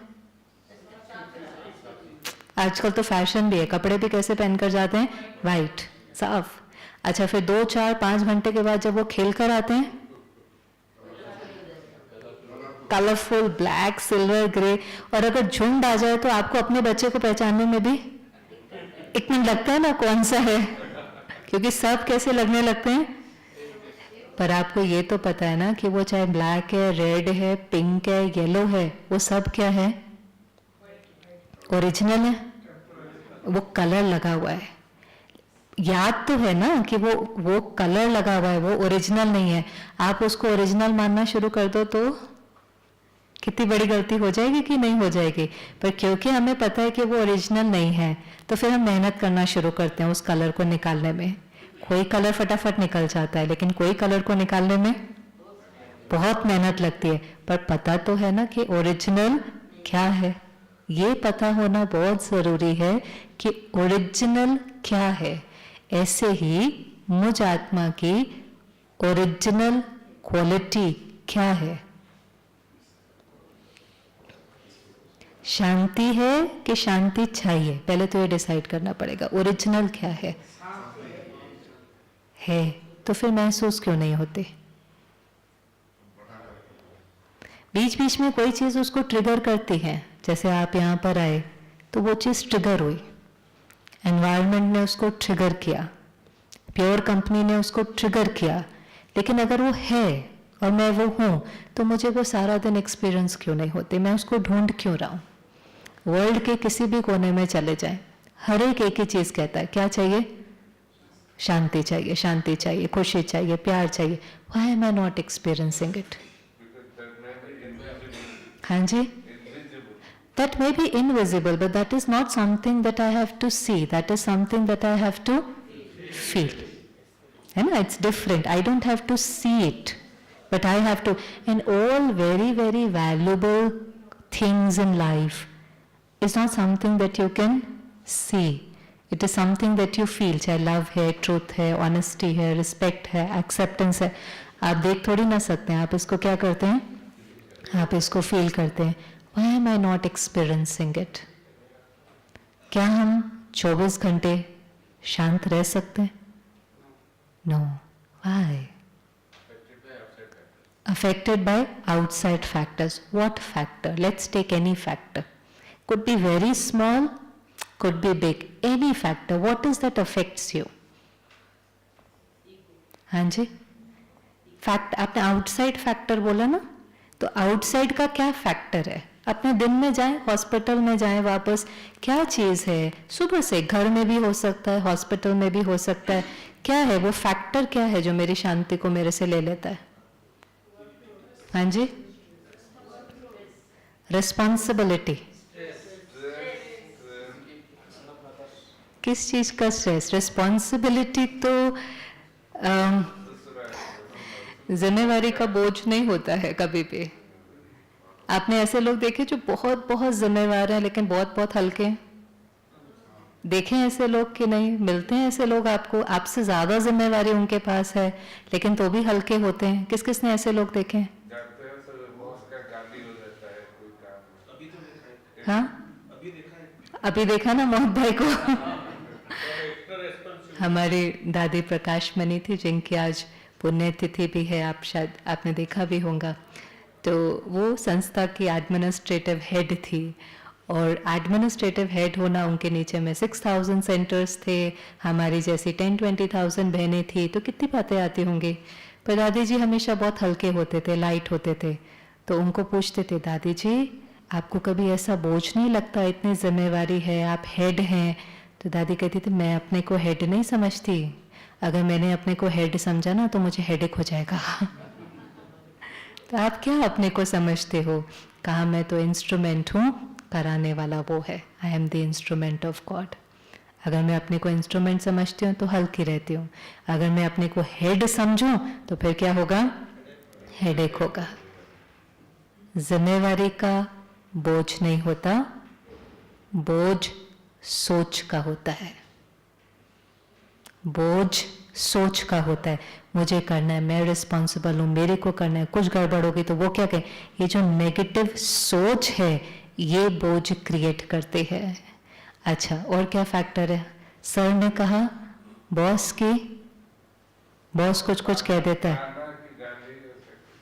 आजकल तो फैशन भी है, कपड़े भी कैसे पहनकर जाते हैं? वाइट, साफ। अच्छा, फिर 2, 4, 5 घंटे के बाद जब वो खेल कर आते हैं, कलरफुल ब्लैक, सिल्वर, ग्रे। और अगर झुंड आ जाए तो आपको अपने बच्चे को पहचानने में भी एक मिनट लगता है ना कौन सा है, क्योंकि सब कैसे लगने लगते हैं। पर आपको ये तो पता है ना कि वो चाहे ब्लैक है, रेड है, पिंक है, येलो है, वो सब क्या है? ओरिजिनल है। वो कलर लगा हुआ है, याद तो है ना कि वो कलर लगा हुआ है, वो ओरिजिनल नहीं है। आप उसको ओरिजिनल मानना शुरू कर दो तो कितनी बड़ी गलती हो जाएगी कि नहीं हो जाएगी? पर क्योंकि हमें पता है कि वो ओरिजिनल नहीं है, तो फिर हम मेहनत करना शुरू करते हैं उस कलर को निकालने में। कोई कलर फटाफट निकल जाता है, लेकिन कोई कलर को निकालने में बहुत मेहनत लगती है। पर पता तो है ना कि ओरिजिनल क्या है, ये पता होना बहुत जरूरी है कि ओरिजिनल क्या है। ऐसे ही मुझ आत्मा की ओरिजिनल क्वालिटी क्या है? शांति है कि शांति चाहिए? पहले तो ये डिसाइड करना पड़ेगा ओरिजिनल क्या है। है तो फिर महसूस क्यों नहीं होते? बीच बीच में कोई चीज उसको ट्रिगर करती है, जैसे आप यहां पर आए तो वो चीज ट्रिगर हुई, एनवायरनमेंट ने उसको ट्रिगर किया, प्योर कंपनी ने उसको ट्रिगर किया। लेकिन अगर वो है और मैं वो हूं तो मुझे वो सारा दिन एक्सपीरियंस क्यों नहीं होते? मैं उसको ढूंढ क्यों रहा हूं? वर्ल्ड के किसी भी कोने में चले जाएं, हर एक ही चीज कहता है क्या चाहिए? शांति चाहिए, शांति चाहिए, खुशी चाहिए, प्यार चाहिए। Why am I not experiencing it? हाँ जी, that may be invisible, but that is not something that I have to see, that is something that I have to feel. है ना? It's different. I don't have to see it, but I have to. And all very, very valuable things in life is not something that you can see. It is something that you feel. चाहे love है, truth है, honesty है, respect है, acceptance है, आप देख थोड़ी ना सकते हैं, आप इसको क्या करते हैं? आप इसको फील करते हैं। Why am I not experiencing it? क्या हम 24 घंटे शांत रह सकते हैं? No. Why? Affected by outside factors. What factor? Let's take any factor. Could be very small, could be big. Any factor. What is that affects you? हाँ जी, fact आपने outside factor बोला ना, तो आउटसाइड का क्या फैक्टर है? अपने दिन में जाएं, हॉस्पिटल में जाएं, वापस क्या चीज है? सुबह से घर में भी हो सकता है, हॉस्पिटल में भी हो सकता है। क्या है वो फैक्टर? क्या है जो मेरी शांति को मेरे से ले लेता है? हाँ जी, रिस्पॉन्सिबिलिटी, किस चीज का स्ट्रेस? रिस्पॉन्सिबिलिटी तो जिम्मेवारी का बोझ नहीं होता है कभी भी। आपने ऐसे लोग देखे जो बहुत बहुत जिम्मेवार हैं लेकिन बहुत बहुत हल्के हैं? देखें ऐसे लोग कि नहीं? मिलते हैं ऐसे लोग आपको, आपसे ज्यादा जिम्मेवारी उनके पास है लेकिन तो भी हल्के होते हैं। किस किस ने ऐसे लोग देखे हैं? हाँ, अभी देखा ना मोहन भाई को। हमारी दादी प्रकाश मणि थी जिनकी आज पुण्यतिथि भी है, आप शायद आपने देखा भी होगा। तो वो संस्था की एडमिनिस्ट्रेटिव हेड थी और एडमिनिस्ट्रेटिव हेड होना, उनके नीचे में 6000 सेंटर्स थे, हमारी जैसी 10-20,000 बहनें थी, तो कितनी बातें आती होंगी। पर दादी जी हमेशा बहुत हल्के होते थे, लाइट होते थे। तो उनको पूछते थे, दादी जी आपको कभी ऐसा बोझ नहीं लगता, इतनी जिम्मेवारी है, आप हेड हैं? तो दादी कहती थी, मैं अपने को हेड नहीं समझती, अगर मैंने अपने को हेड समझा ना तो मुझे हेडेक हो जाएगा। तो आप क्या अपने को समझते हो? कहा, मैं तो इंस्ट्रूमेंट हूँ, कराने वाला वो है। I am the instrument of God. अगर मैं अपने को इंस्ट्रूमेंट समझती हूँ तो हल्की रहती हूँ, अगर मैं अपने को हेड समझूं तो फिर क्या होगा? हेडेक होगा। जिम्मेवारी का बोझ नहीं होता, बोझ सोच का होता है। बोझ सोच का होता है, मुझे करना है, मैं रिस्पॉन्सिबल हूं, मेरे को करना है, कुछ गड़बड़ होगी तो वो क्या कहे? ये जो नेगेटिव सोच है ये बोझ क्रिएट करते हैं। अच्छा, और क्या फैक्टर है? सर ने कहा, बॉस कुछ कुछ कह देता है,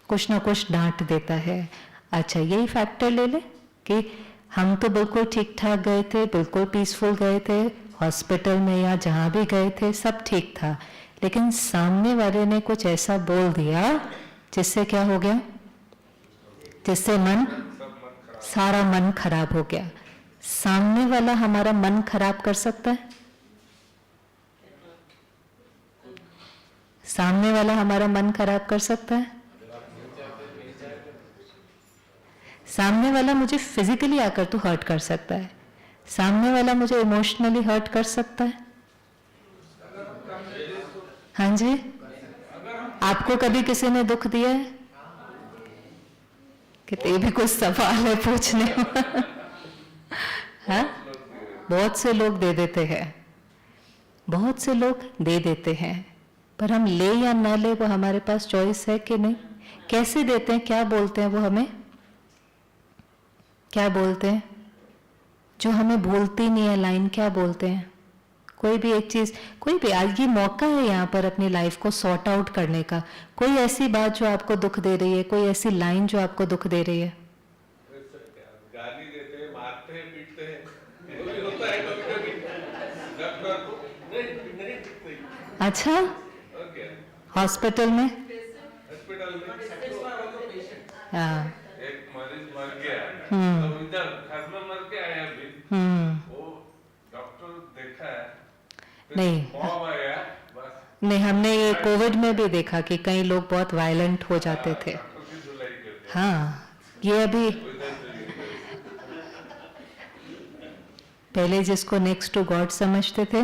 कुछ ना कुछ डांट देता है। अच्छा, यही फैक्टर ले ले कि हम तो बिल्कुल ठीक ठाक गए थे, बिल्कुल पीसफुल गए थे, हॉस्पिटल में या जहां भी गए थे सब ठीक था, लेकिन सामने वाले ने कुछ ऐसा बोल दिया जिससे क्या हो गया? जिससे सारा मन खराब हो गया। सामने वाला हमारा मन खराब कर सकता है? सामने वाला हमारा मन खराब कर सकता है? सामने वाला मुझे फिजिकली आकर तो हर्ट कर सकता है, सामने वाला मुझे इमोशनली हर्ट कर सकता है। हाँ जी, आपको कभी किसी ने दुख दिया है? कि भी कुछ सवाल है पूछने। हाँ, बहुत से लोग दे देते हैं, बहुत से लोग दे देते हैं, पर हम ले या ना ले वो हमारे पास चॉइस है कि नहीं? कैसे देते हैं, क्या बोलते हैं वो हमें? क्या बोलते हैं जो हमें भूलती नहीं है लाइन? क्या बोलते हैं? कोई भी एक चीज, कोई भी, आज ये मौका है यहाँ पर अपनी लाइफ को सॉर्ट आउट करने का। कोई ऐसी बात जो आपको दुख दे रही है, कोई ऐसी लाइन जो आपको दुख दे रही है? गाली देते हैं, मारते हैं, पीटते हैं, वो भी होता है कभी-कभी। अच्छा, हॉस्पिटल में? हाँ, एक मरीज मर गया, तो इधर घर में मर के आया भी, वो डॉक्टर देखा है, नहीं आया, बस। नहीं, हमने ये कोविड में भी देखा कि कई लोग बहुत वायलेंट हो जाते थे। हाँ, ये अभी पहले जिसको नेक्स्ट टू गॉड समझते थे,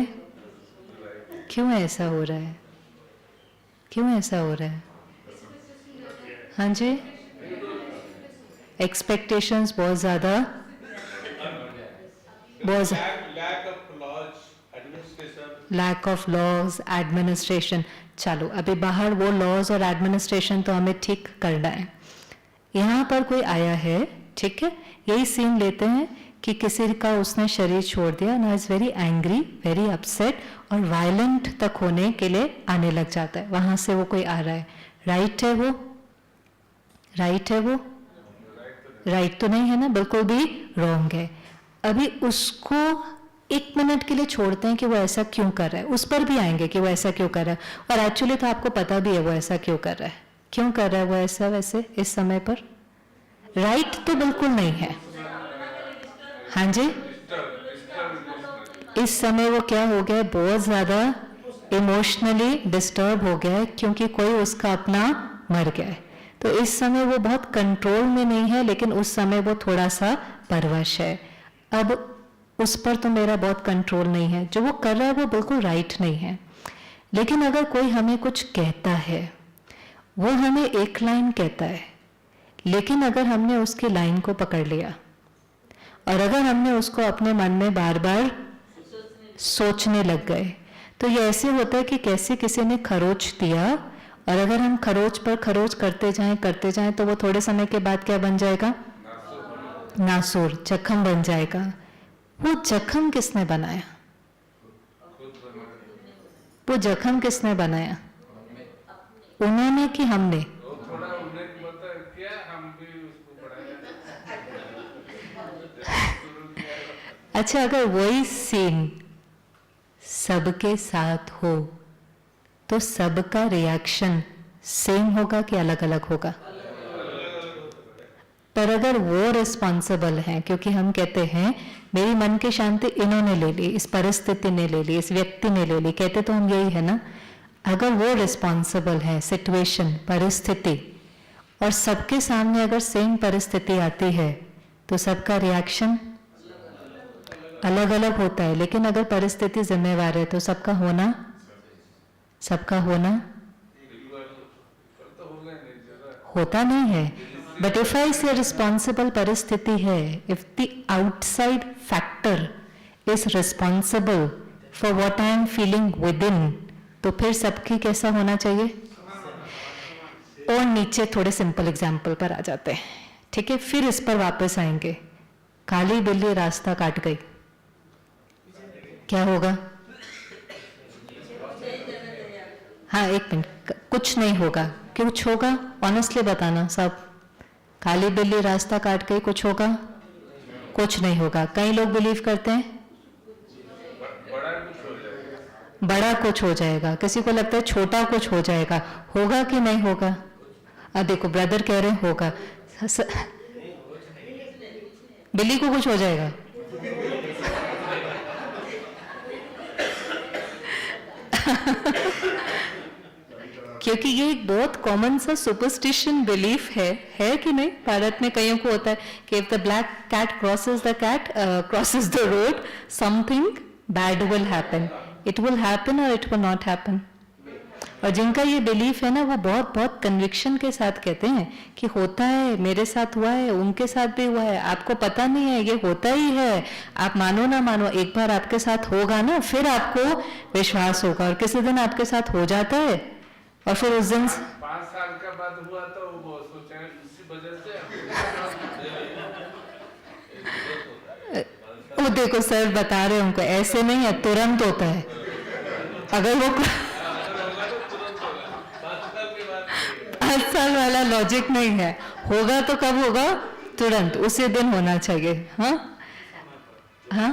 क्यों ऐसा हो रहा है? क्यों ऐसा हो रहा है? हाँ जी, एक्सपेक्टेशंस बहुत ज्यादा, बहुत लैक ऑफ लॉज एडमिनिस्ट्रेशन। चलो, अभी बाहर वो लॉज और एडमिनिस्ट्रेशन तो हमें ठीक करना है। यहाँ पर कोई आया है, ठीक है, यही सीन लेते हैं कि किसी का उसने शरीर छोड़ दिया ना, is very angry, very upset और वायलेंट तक होने के लिए आने लग जाता है। वहां से वो कोई आ रहा है, राइट है वो? राइट है वो? राइट तो नहीं है ना, बिल्कुल भी रॉन्ग है। अभी उसको 1 मिनट के लिए छोड़ते हैं कि वो ऐसा क्यों कर रहा है, उस पर भी आएंगे कि वो ऐसा क्यों कर रहा है, और एक्चुअली तो आपको पता भी है वो ऐसा क्यों कर रहा है। क्यों कर रहा है वो ऐसा वैसे इस समय पर? राइट तो बिल्कुल नहीं है। हाँ जी, इस समय वो क्या हो गया, बहुत ज्यादा इमोशनली डिस्टर्ब हो गया है, क्योंकि कोई उसका अपना मर गया है। तो इस समय वो बहुत कंट्रोल में नहीं है, लेकिन उस समय वो थोड़ा सा परवश है। अब उस पर तो मेरा बहुत कंट्रोल नहीं है, जो वो कर रहा है वो बिल्कुल राइट नहीं है। लेकिन अगर कोई हमें कुछ कहता है, वो हमें एक लाइन कहता है, लेकिन अगर हमने उसकी लाइन को पकड़ लिया और अगर हमने उसको अपने मन में बार बार सोचने लग गए, तो ये ऐसे होता है कि कैसे किसी ने खरोच दिया, और अगर हम खरोच पर खरोच करते जाएं तो वो थोड़े समय के बाद क्या बन जाएगा? नासूर, जख्म बन जाएगा। वो जख्म किसने बनाया? वो जख्म किसने बनाया? उन्होंने कि हमने? अच्छा, अगर वही सीन सबके साथ हो तो सबका रिएक्शन सेम होगा कि अलग अलग होगा? पर अगर वो रिस्पॉन्सिबल हैं, क्योंकि हम कहते हैं मेरी मन की शांति इन्होंने ले ली, इस परिस्थिति ने ले ली, इस व्यक्ति ने ले ली, कहते तो हम यही है ना। अगर वो रिस्पॉन्सिबल है, सिचुएशन, परिस्थिति, और सबके सामने अगर सेम परिस्थिति आती है तो सबका रिएक्शन अलग अलग होता है। लेकिन अगर परिस्थिति जिम्मेवार है तो सबका होना होता नहीं है। बट इफ आई से रिस्पॉन्सिबल परिस्थिति है, if the outside factor is responsible for what I am feeling with in, तो फिर सबकी कैसा होना चाहिए? और नीचे थोड़े सिंपल एग्जाम्पल पर आ जाते हैं, ठीक है, फिर इस पर वापस आएंगे। काली बिल्ली रास्ता काट गई, क्या होगा? हाँ, एक मिनट, कुछ नहीं होगा। कुछ होगा? ऑनेस्टली बताना सब। काली बिल्ली रास्ता काट गई, कुछ होगा? कुछ नहीं होगा। कई लोग बिलीव करते हैं बड़ा कुछ हो जाएगा, किसी को लगता है छोटा कुछ हो जाएगा। होगा कि नहीं होगा? देखो ब्रदर कह रहे हैं होगा। बिल्ली को कुछ हो जाएगा? क्योंकि ये एक बहुत कॉमन सा सुपरस्टिशन बिलीफ है कि नहीं? भारत में कईयों को होता है कि if the black cat crosses the road, something bad will happen. It will happen और इट विल नॉट हैपन। और जिनका ये बिलीफ है ना, वो बहुत बहुत कन्विक्शन के साथ कहते हैं कि होता है, मेरे साथ हुआ है, उनके साथ भी हुआ है, आपको पता नहीं है, ये होता ही है। आप मानो ना मानो, एक बार आपके साथ होगा ना, फिर आपको विश्वास होगा। और किसी दिन आपके साथ हो जाता है और फिर उस दिन 5 साल का बाद हुआ तो वो सोचा इसी वजह से वो देखो सर बता रहे हैं उनको, ऐसे नहीं है, तुरंत होता है। अगर वो 5 साल वाला लॉजिक नहीं है, होगा तो कब होगा? तुरंत, उसी दिन होना चाहिए। हाँ हाँ,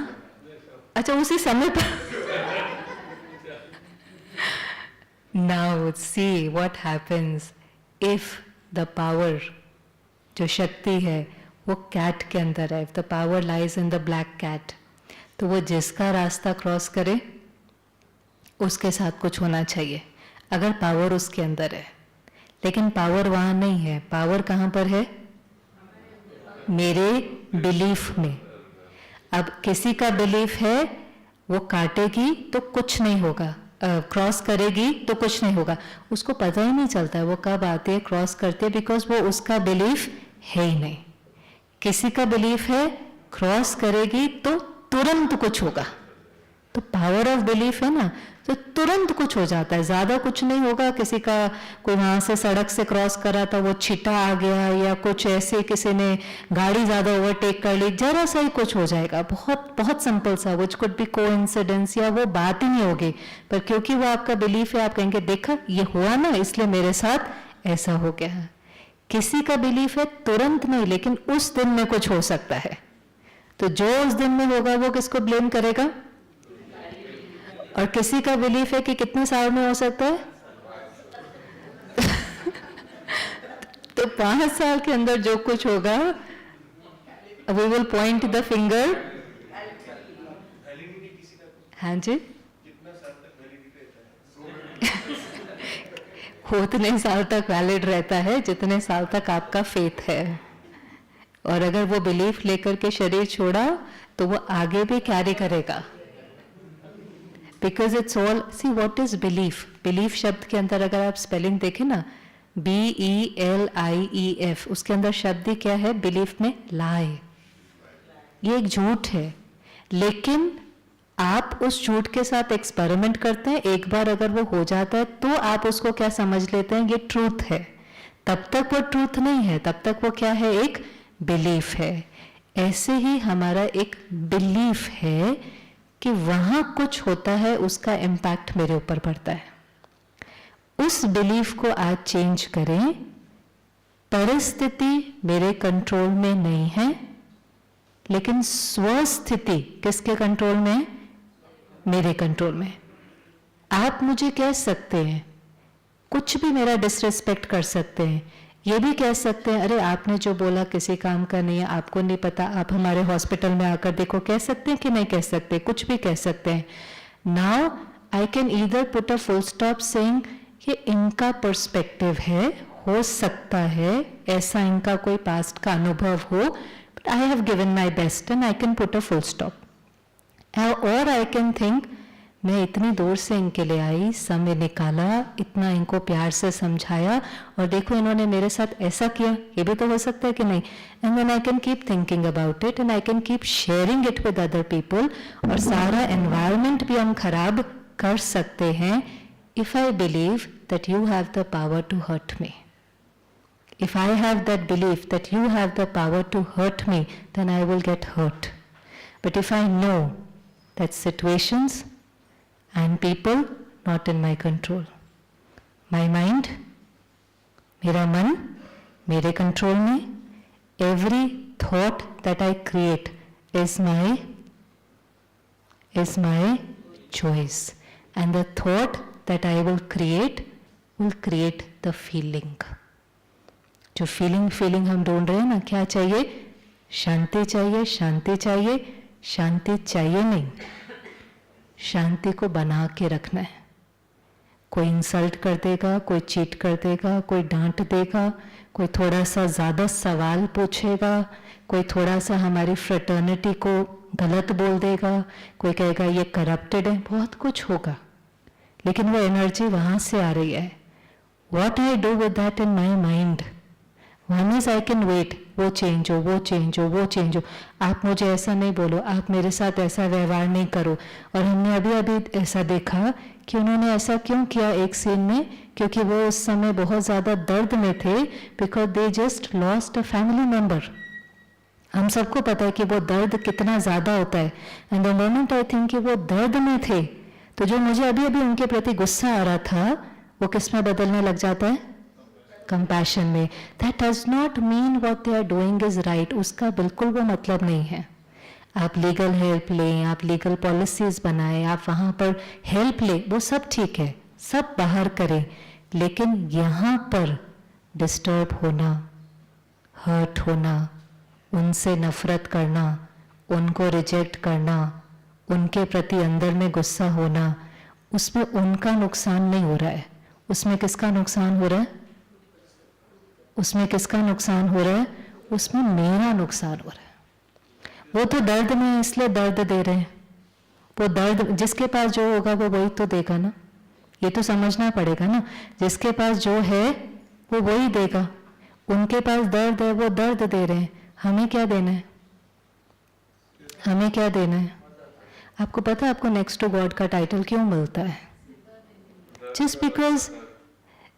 अच्छा, उसी समय पर। Now see what happens if the power, जो शक्ति है वो कैट के अंदर है। If the power lies in the black cat, तो वो जिसका रास्ता क्रॉस करे उसके साथ कुछ होना चाहिए, अगर पावर उसके अंदर है। लेकिन पावर वहाँ नहीं है। पावर कहाँ पर है? मेरे बिलीफ में। अब किसी का बिलीफ है वो काटेगी तो कुछ नहीं होगा, क्रॉस करेगी तो कुछ नहीं होगा, उसको पता ही नहीं चलता है वो कब आती है, क्रॉस करती है, बिकॉज वो उसका बिलीफ है ही नहीं। किसी का बिलीफ है क्रॉस करेगी तो तुरंत कुछ होगा, तो पावर ऑफ बिलीफ है ना, तो तुरंत कुछ हो जाता है, ज्यादा कुछ नहीं होगा। किसी का कोई वहां से सड़क से क्रॉस करा था, वो छिटा आ गया, या कुछ ऐसे किसी ने गाड़ी ज्यादा ओवरटेक कर ली, जरा सा ही कुछ हो जाएगा, बहुत बहुत सिंपल सा, विच कुड बी कोइंसिडेंस, या वो बात ही नहीं होगी। पर क्योंकि वो आपका बिलीफ है, आप कहेंगे देखा ये हुआ ना, इसलिए मेरे साथ ऐसा हो गया। किसी का बिलीफ है तुरंत नहीं, लेकिन उस दिन में कुछ हो सकता है, तो जो उस दिन में होगा वो किसको ब्लेम करेगा? और किसी का बिलीफ है कि कितने साल में हो सकता है तो 5 साल के अंदर जो कुछ होगा, we will point the finger. हाँ जी, वो उतने साल तक वैलिड रहता है जितने साल तक आपका फेथ है, और अगर वो बिलीफ लेकर के शरीर छोड़ा तो वो आगे भी कैरी करेगा। Because it's all, see what is belief. Belief शब्द के अंदर अगर आप स्पेलिंग देखें ना, BELIEF, उसके अंदर शब्द ही क्या है बिलीफ में? लाई। ये एक झूठ है, लेकिन आप उस झूठ के साथ एक्सपेरिमेंट करते हैं, एक बार अगर वो हो जाता है तो आप उसको क्या समझ लेते हैं? ये ट्रूथ है। तब तक वो ट्रूथ नहीं है, तब तक वो क्या है? एक बिलीफ है। ऐसे ही हमारा एक बिलीफ है कि वहां कुछ होता है, उसका इम्पैक्ट मेरे ऊपर पड़ता है। उस बिलीफ को आज चेंज करें। परिस्थिति मेरे कंट्रोल में नहीं है, लेकिन स्वस्थिति किसके कंट्रोल में है? मेरे कंट्रोल में। आप मुझे कह सकते हैं, कुछ भी मेरा डिसरिस्पेक्ट कर सकते हैं, ये भी कह सकते हैं अरे आपने जो बोला किसी काम का नहीं है, आपको नहीं पता, आप हमारे हॉस्पिटल में आकर देखो। कह सकते हैं कि नहीं कह सकते? कुछ भी कह सकते हैं। Now I can either put a full stop saying ये इनका पर्सपेक्टिव है, हो सकता है ऐसा इनका कोई पास्ट का अनुभव हो, but I have given my best and I can put a full stop. और आई कैन थिंक मैं इतनी दूर से इनके लिए आई, समय निकाला, इतना इनको प्यार से समझाया, और देखो इन्होंने मेरे साथ ऐसा किया, ये भी तो हो सकता है कि नहीं। And then I can keep thinking about it and I can keep sharing it with other people, और सारा एनवायरनमेंट भी हम खराब कर सकते हैं if I believe that you have the power to hurt me. If I have that belief that you have the power to hurt me, then I will get hurt. But if I know that situations and people not in my control, my mind, मेरा मन मेरे control में, every thought that I create is my choice, and the thought that I will create the feeling. जो feeling हम ढूंढ रहे हैं ना, क्या चाहिए? शांति चाहिए, शांति चाहिए, शांति चाहिए नहीं, शांति को बना के रखना है। कोई इंसल्ट कर देगा, कोई चीट कर देगा, कोई डांट देगा, कोई थोड़ा सा ज़्यादा सवाल पूछेगा, कोई थोड़ा सा हमारी फ्रेटर्निटी को गलत बोल देगा, कोई कहेगा ये करप्टेड है, बहुत कुछ होगा, लेकिन वो एनर्जी वहाँ से आ रही है। What I do with that in my mind? One is I can wait, वो चेंज हो, वो चेंज हो, वो चेंज हो। आप मुझे ऐसा नहीं बोलो, आप मेरे साथ ऐसा व्यवहार नहीं करो। और हमने अभी ऐसा देखा कि उन्होंने ऐसा क्यों किया एक सीन में, क्योंकि वो उस समय बहुत ज़्यादा दर्द में थे, because they just lost a family member. हम सबको पता है कि वो दर्द कितना ज़्यादा होता है। And the moment I think कि वो दर्द में थे, तो जो मुझे अभी उनके प्रति गुस्सा आ रहा था, वो किस में बदलने लग जाता है? कंपैशन में। That does not mean what they are doing is right, उसका बिल्कुल वो मतलब नहीं है। आप लीगल हेल्प लें, आप लीगल पॉलिसीज बनाएं, आप वहाँ पर हेल्प लें, वो सब ठीक है, सब बाहर करें, लेकिन यहाँ पर डिस्टर्ब होना, हर्ट होना, उनसे नफरत करना, उनको रिजेक्ट करना, उनके प्रति अंदर में गुस्सा होना, उसमें उनका नुकसान नहीं हो रहा है, उसमें किसका नुकसान हो रहा है? उसमें किसका नुकसान हो रहा है? उसमें मेरा नुकसान हो रहा है। वो तो दर्द में है इसलिए दर्द दे रहे हैं, वो दर्द जिसके पास जो होगा वो वही तो देगा ना, ये तो समझना पड़ेगा ना। जिसके पास जो है वो वही देगा, उनके पास दर्द है, वो दर्द दे रहे हैं, हमें क्या देना है? हमें क्या देना है? आपको पता है आपको नेक्स्ट टू गॉड का टाइटल क्यों मिलता है? जस्ट बिकॉज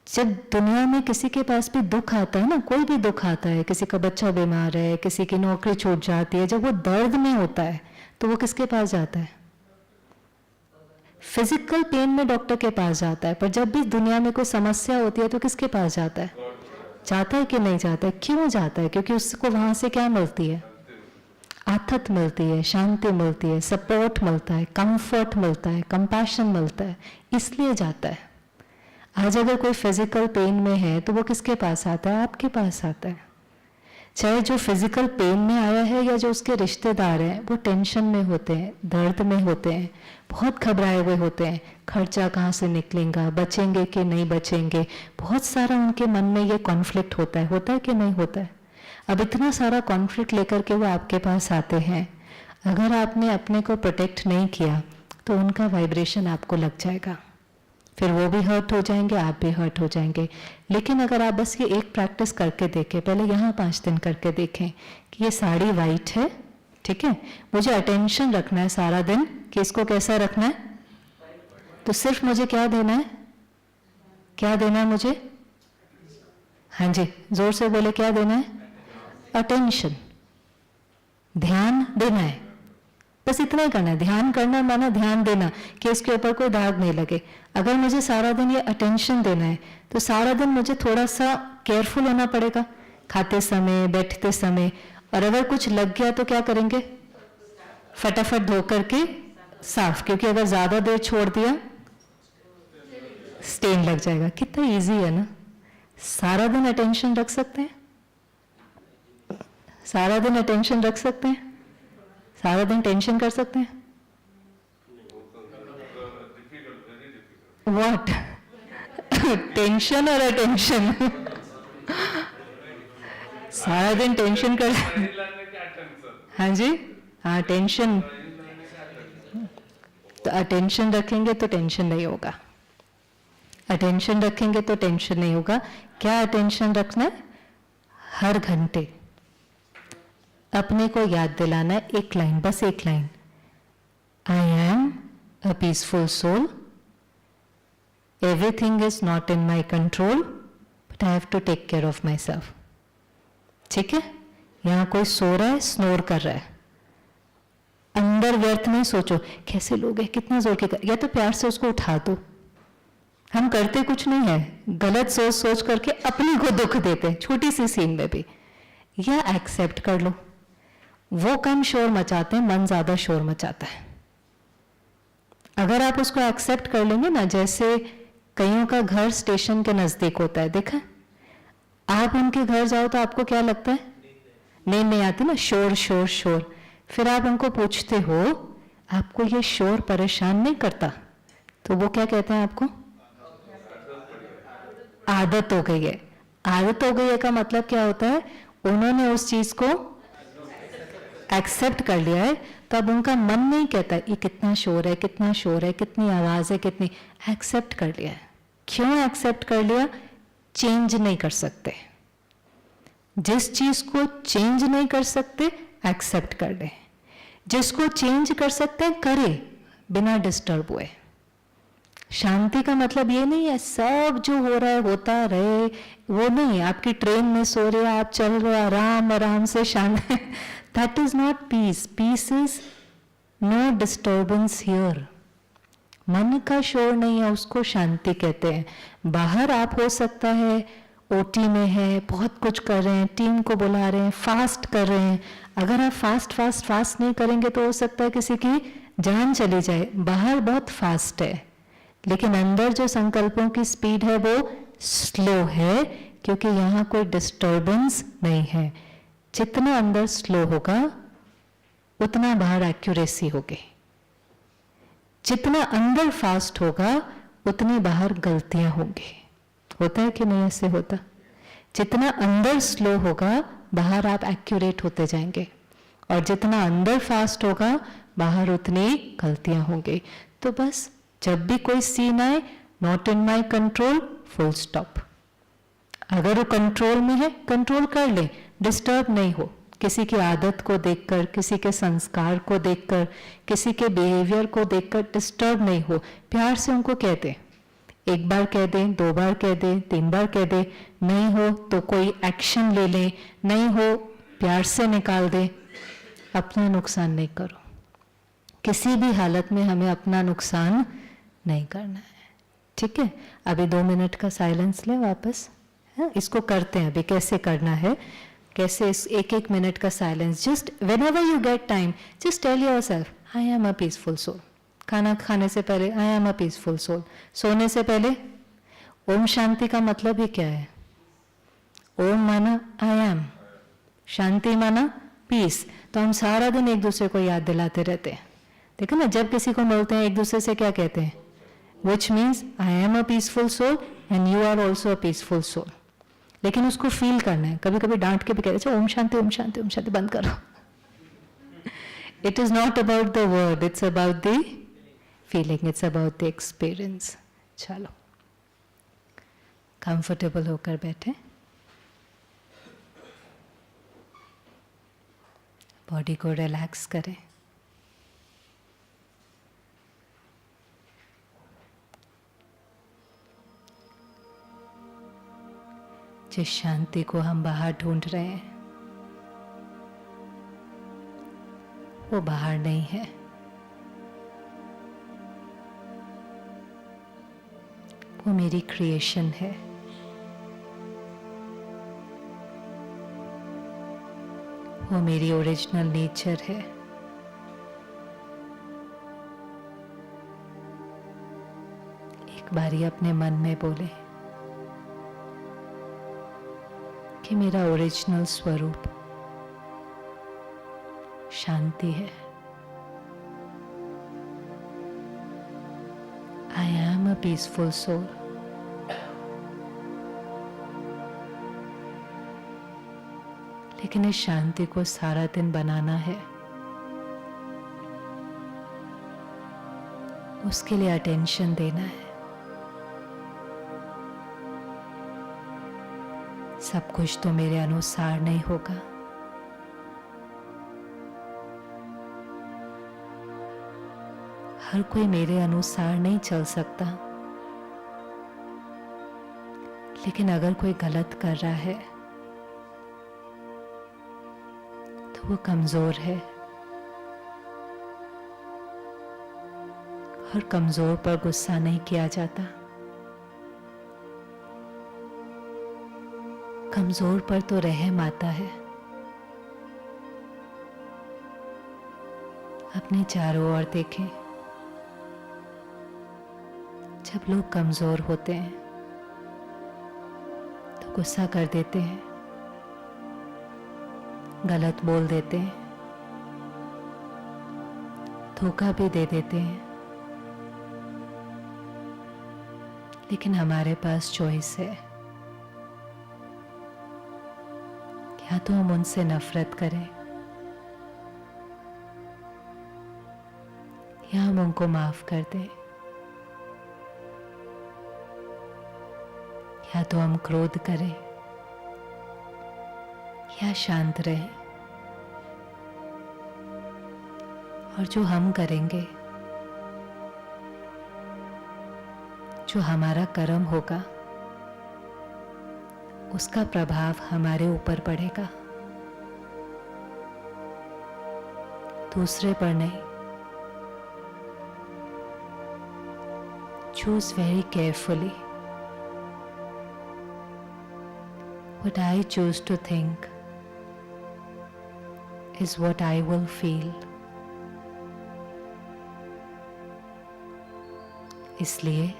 जब दुनिया में किसी के पास भी दुख आता है ना, कोई भी दुख आता है, किसी का बच्चा बीमार है, किसी की नौकरी छूट जाती है, जब वो दर्द में होता है तो वो किसके पास जाता है? फिजिकल पेन में डॉक्टर के पास जाता है, पर जब भी दुनिया में कोई समस्या होती है तो किसके पास जाता है? जाता है कि नहीं जाता है? क्यों जाता है? क्योंकि उसको वहां से क्या मिलती है? आथत मिलती है, शांति मिलती है, सपोर्ट मिलता है, कंफर्ट मिलता है, कंपैशन मिलता है, इसलिए जाता है। आज अगर कोई फिजिकल पेन में है तो वो किसके पास आता है? आपके पास आता है। चाहे जो फिजिकल पेन में आया है या जो उसके रिश्तेदार हैं, वो टेंशन में होते हैं, दर्द में होते हैं, बहुत घबराए हुए होते हैं, खर्चा कहाँ से निकलेगा, बचेंगे कि नहीं बचेंगे, बहुत सारा उनके मन में ये कॉन्फ्लिक्ट होता है कि नहीं होता है। अब इतना सारा कॉन्फ्लिक्ट लेकर के वो आपके पास आते हैं, अगर आपने अपने को प्रोटेक्ट नहीं किया तो उनका वाइब्रेशन आपको लग जाएगा, फिर वो भी हर्ट हो जाएंगे, आप भी हर्ट हो जाएंगे। लेकिन अगर आप बस ये एक प्रैक्टिस करके देखें, पहले यहाँ 5 दिन करके देखें कि ये साड़ी वाइट है, ठीक है, मुझे अटेंशन रखना है सारा दिन कि इसको कैसा रखना है, तो सिर्फ मुझे क्या देना है, क्या देना है मुझे, हाँ जी जोर से बोले, क्या देना है, अटेंशन, ध्यान देना है, बस इतना ही करना है। ध्यान करना माना ध्यान देना कि इसके ऊपर कोई दाग नहीं लगे। अगर मुझे सारा दिन ये अटेंशन देना है तो सारा दिन मुझे थोड़ा सा केयरफुल होना पड़ेगा, खाते समय, बैठते समय, और अगर कुछ लग गया तो क्या करेंगे, फटाफट धो करके साफ, क्योंकि अगर ज्यादा देर छोड़ दिया स्टेन लग जाएगा। कितना इजी है ना, सारा दिन अटेंशन रख सकते हैं, सारा दिन अटेंशन रख सकते हैं, सारा दिन टेंशन कर सकते हैं। व्हाट टेंशन और अटेंशन सारा दिन टेंशन कर, हाँ जी, हाँ टेंशन, तो अटेंशन रखेंगे तो टेंशन नहीं होगा, अटेंशन रखेंगे तो टेंशन नहीं होगा। क्या अटेंशन रखना है, हर घंटे अपने को याद दिलाना है, एक लाइन, बस एक line, I am a peaceful soul, everything is not in my control but I have to take care of myself. ठीक है, यहां कोई सो रहा है, स्नोर कर रहा है, अंदर व्यर्थ नहीं सोचो कैसे लोग हैं, कितना जोर के, या तो प्यार से उसको उठा दो। हम करते कुछ नहीं है, गलत सोच सोच करके अपने को दुख देते हैं, छोटी सी सीन में भी। या एक्सेप्ट कर लो, वो कम शोर मचाते हैं, मन ज्यादा शोर मचाता है। अगर आप उसको एक्सेप्ट कर लेंगे ना, जैसे कईयों का घर स्टेशन के नजदीक होता है, देखा, आप उनके घर जाओ तो आपको क्या लगता है, नींद नहीं आती ना, शोर शोर शोर। फिर आप उनको पूछते हो आपको ये शोर परेशान नहीं करता, तो वो क्या कहते हैं आपको, आदत हो गई है। आदत हो गई है का मतलब क्या होता है, उन्होंने उस चीज को एक्सेप्ट कर लिया है, तो अब उनका मन नहीं कहता ये कितना शोर है, कितना शोर है, कितनी आवाज है, कितनी, एक्सेप्ट कर लिया है। क्यों एक्सेप्ट कर लिया, चेंज नहीं कर सकते, जिस चीज को चेंज नहीं कर सकते एक्सेप्ट कर ले, जिसको चेंज कर सकते हैं करे बिना डिस्टर्ब हुए। शांति का मतलब ये नहीं है सब जो हो रहा है होता रहे, वो नहीं। आपकी ट्रेन में सो रहे, आप चल रहे आराम आराम से शांत, that is not peace. Peace is no disturbance here, मन का शोर नहीं है, उसको शांति कहते हैं। बाहर आप हो सकता है ओटी में है, बहुत कुछ कर रहे हैं, टीम को बुला रहे हैं, फास्ट कर रहे हैं, अगर आप फास्ट नहीं करेंगे तो हो सकता है किसी की जान चली जाए। बाहर बहुत फास्ट है, लेकिन अंदर जो संकल्पों की स्पीड है वो स्लो है, क्योंकि यहाँ कोई डिस्टर्बेंस नहीं है। जितना अंदर स्लो होगा उतना बाहर एक्यूरेसी होगी, जितना अंदर फास्ट होगा उतनी बाहर गलतियां होंगी। होता है कि नहीं, ऐसे होता। जितना अंदर स्लो होगा बाहर आप एक्यूरेट होते जाएंगे, और जितना अंदर फास्ट होगा बाहर उतनी गलतियां होंगी। तो बस जब भी कोई सीन आए, not in my control, full stop. अगर वो कंट्रोल में है कंट्रोल कर ले, डिस्टर्ब नहीं हो। किसी की आदत को देखकर, किसी के संस्कार को देखकर, किसी के बिहेवियर को देखकर डिस्टर्ब नहीं हो। प्यार से उनको कह दे, एक बार कह दे, 2 बार कह दे, 3 बार कह दे, नहीं हो तो कोई एक्शन ले ले, नहीं हो प्यार से निकाल दे। अपना नुकसान नहीं करो, किसी भी हालत में हमें अपना नुकसान नहीं करना है। ठीक है, अभी 2 मिनट का साइलेंस ले वापस। है? इसको करते हैं अभी, कैसे करना है, कैसे 1-1 मिनट का silence. Just whenever you get time, just tell yourself I am a peaceful soul. खाना खाने से पहले I am a peaceful soul, सोने से पहले। ओम शांति का मतलब ही क्या है, ओम माना आई एम, शांति माना पीस। तो हम सारा दिन एक दूसरे को याद दिलाते रहते हैं। देखो ना, जब किसी को मिलते हैं एक दूसरे से क्या कहते हैं? Which means I am a peaceful soul and you are also a peaceful soul. लेकिन उसको फील करना है। कभी कभी डांट के भी कहते अच्छा ओम शांति ओम शांति ओम शांति बंद करो। It is not about the word, it's about the feeling, it's about the experience. चलो कंफर्टेबल होकर बैठे, बॉडी को रिलैक्स करें। जिस शांति को हम बाहर ढूंढ रहे हैं वो बाहर नहीं है, वो मेरी क्रिएशन है। वो मेरी ओरिजिनल नेचर है। एक बारी अपने मन में बोले कि मेरा ओरिजिनल स्वरूप शांति है। I am a peaceful soul. लेकिन इस शांति को सारा दिन बनाना है, उसके लिए अटेंशन देना है। सब कुछ तो मेरे अनुसार नहीं होगा। हर कोई मेरे अनुसार नहीं चल सकता। लेकिन अगर कोई गलत कर रहा है तो वो कमजोर है, और कमजोर पर गुस्सा नहीं किया जाता। कमजोर पर तो रहम आता है। अपने चारों ओर देखें, जब लोग कमजोर होते हैं तो गुस्सा कर देते हैं, गलत बोल देते हैं, धोखा भी दे देते हैं। लेकिन हमारे पास चॉइस है, या तो हम उनसे नफरत करें या हम उनको माफ कर दें, या तो हम क्रोध करें या शांत रहें। और जो हम करेंगे, जो हमारा कर्म होगा, उसका प्रभाव हमारे ऊपर पड़ेगा, दूसरे पर नहीं। Choose very carefully. What I choose to think is what I will feel. इसलिए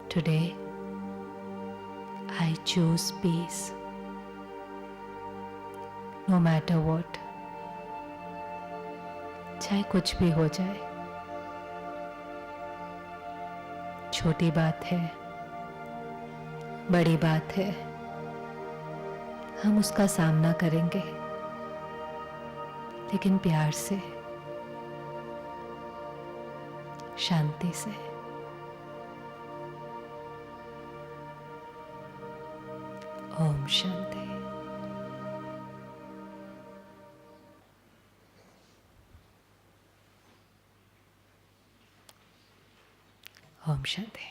today I choose peace. No matter what. चाहे कुछ भी हो जाए, छोटी बात है, बड़ी बात है, हम उसका सामना करेंगे, लेकिन प्यार से, शांति से। ओम शांति। ओम शांति।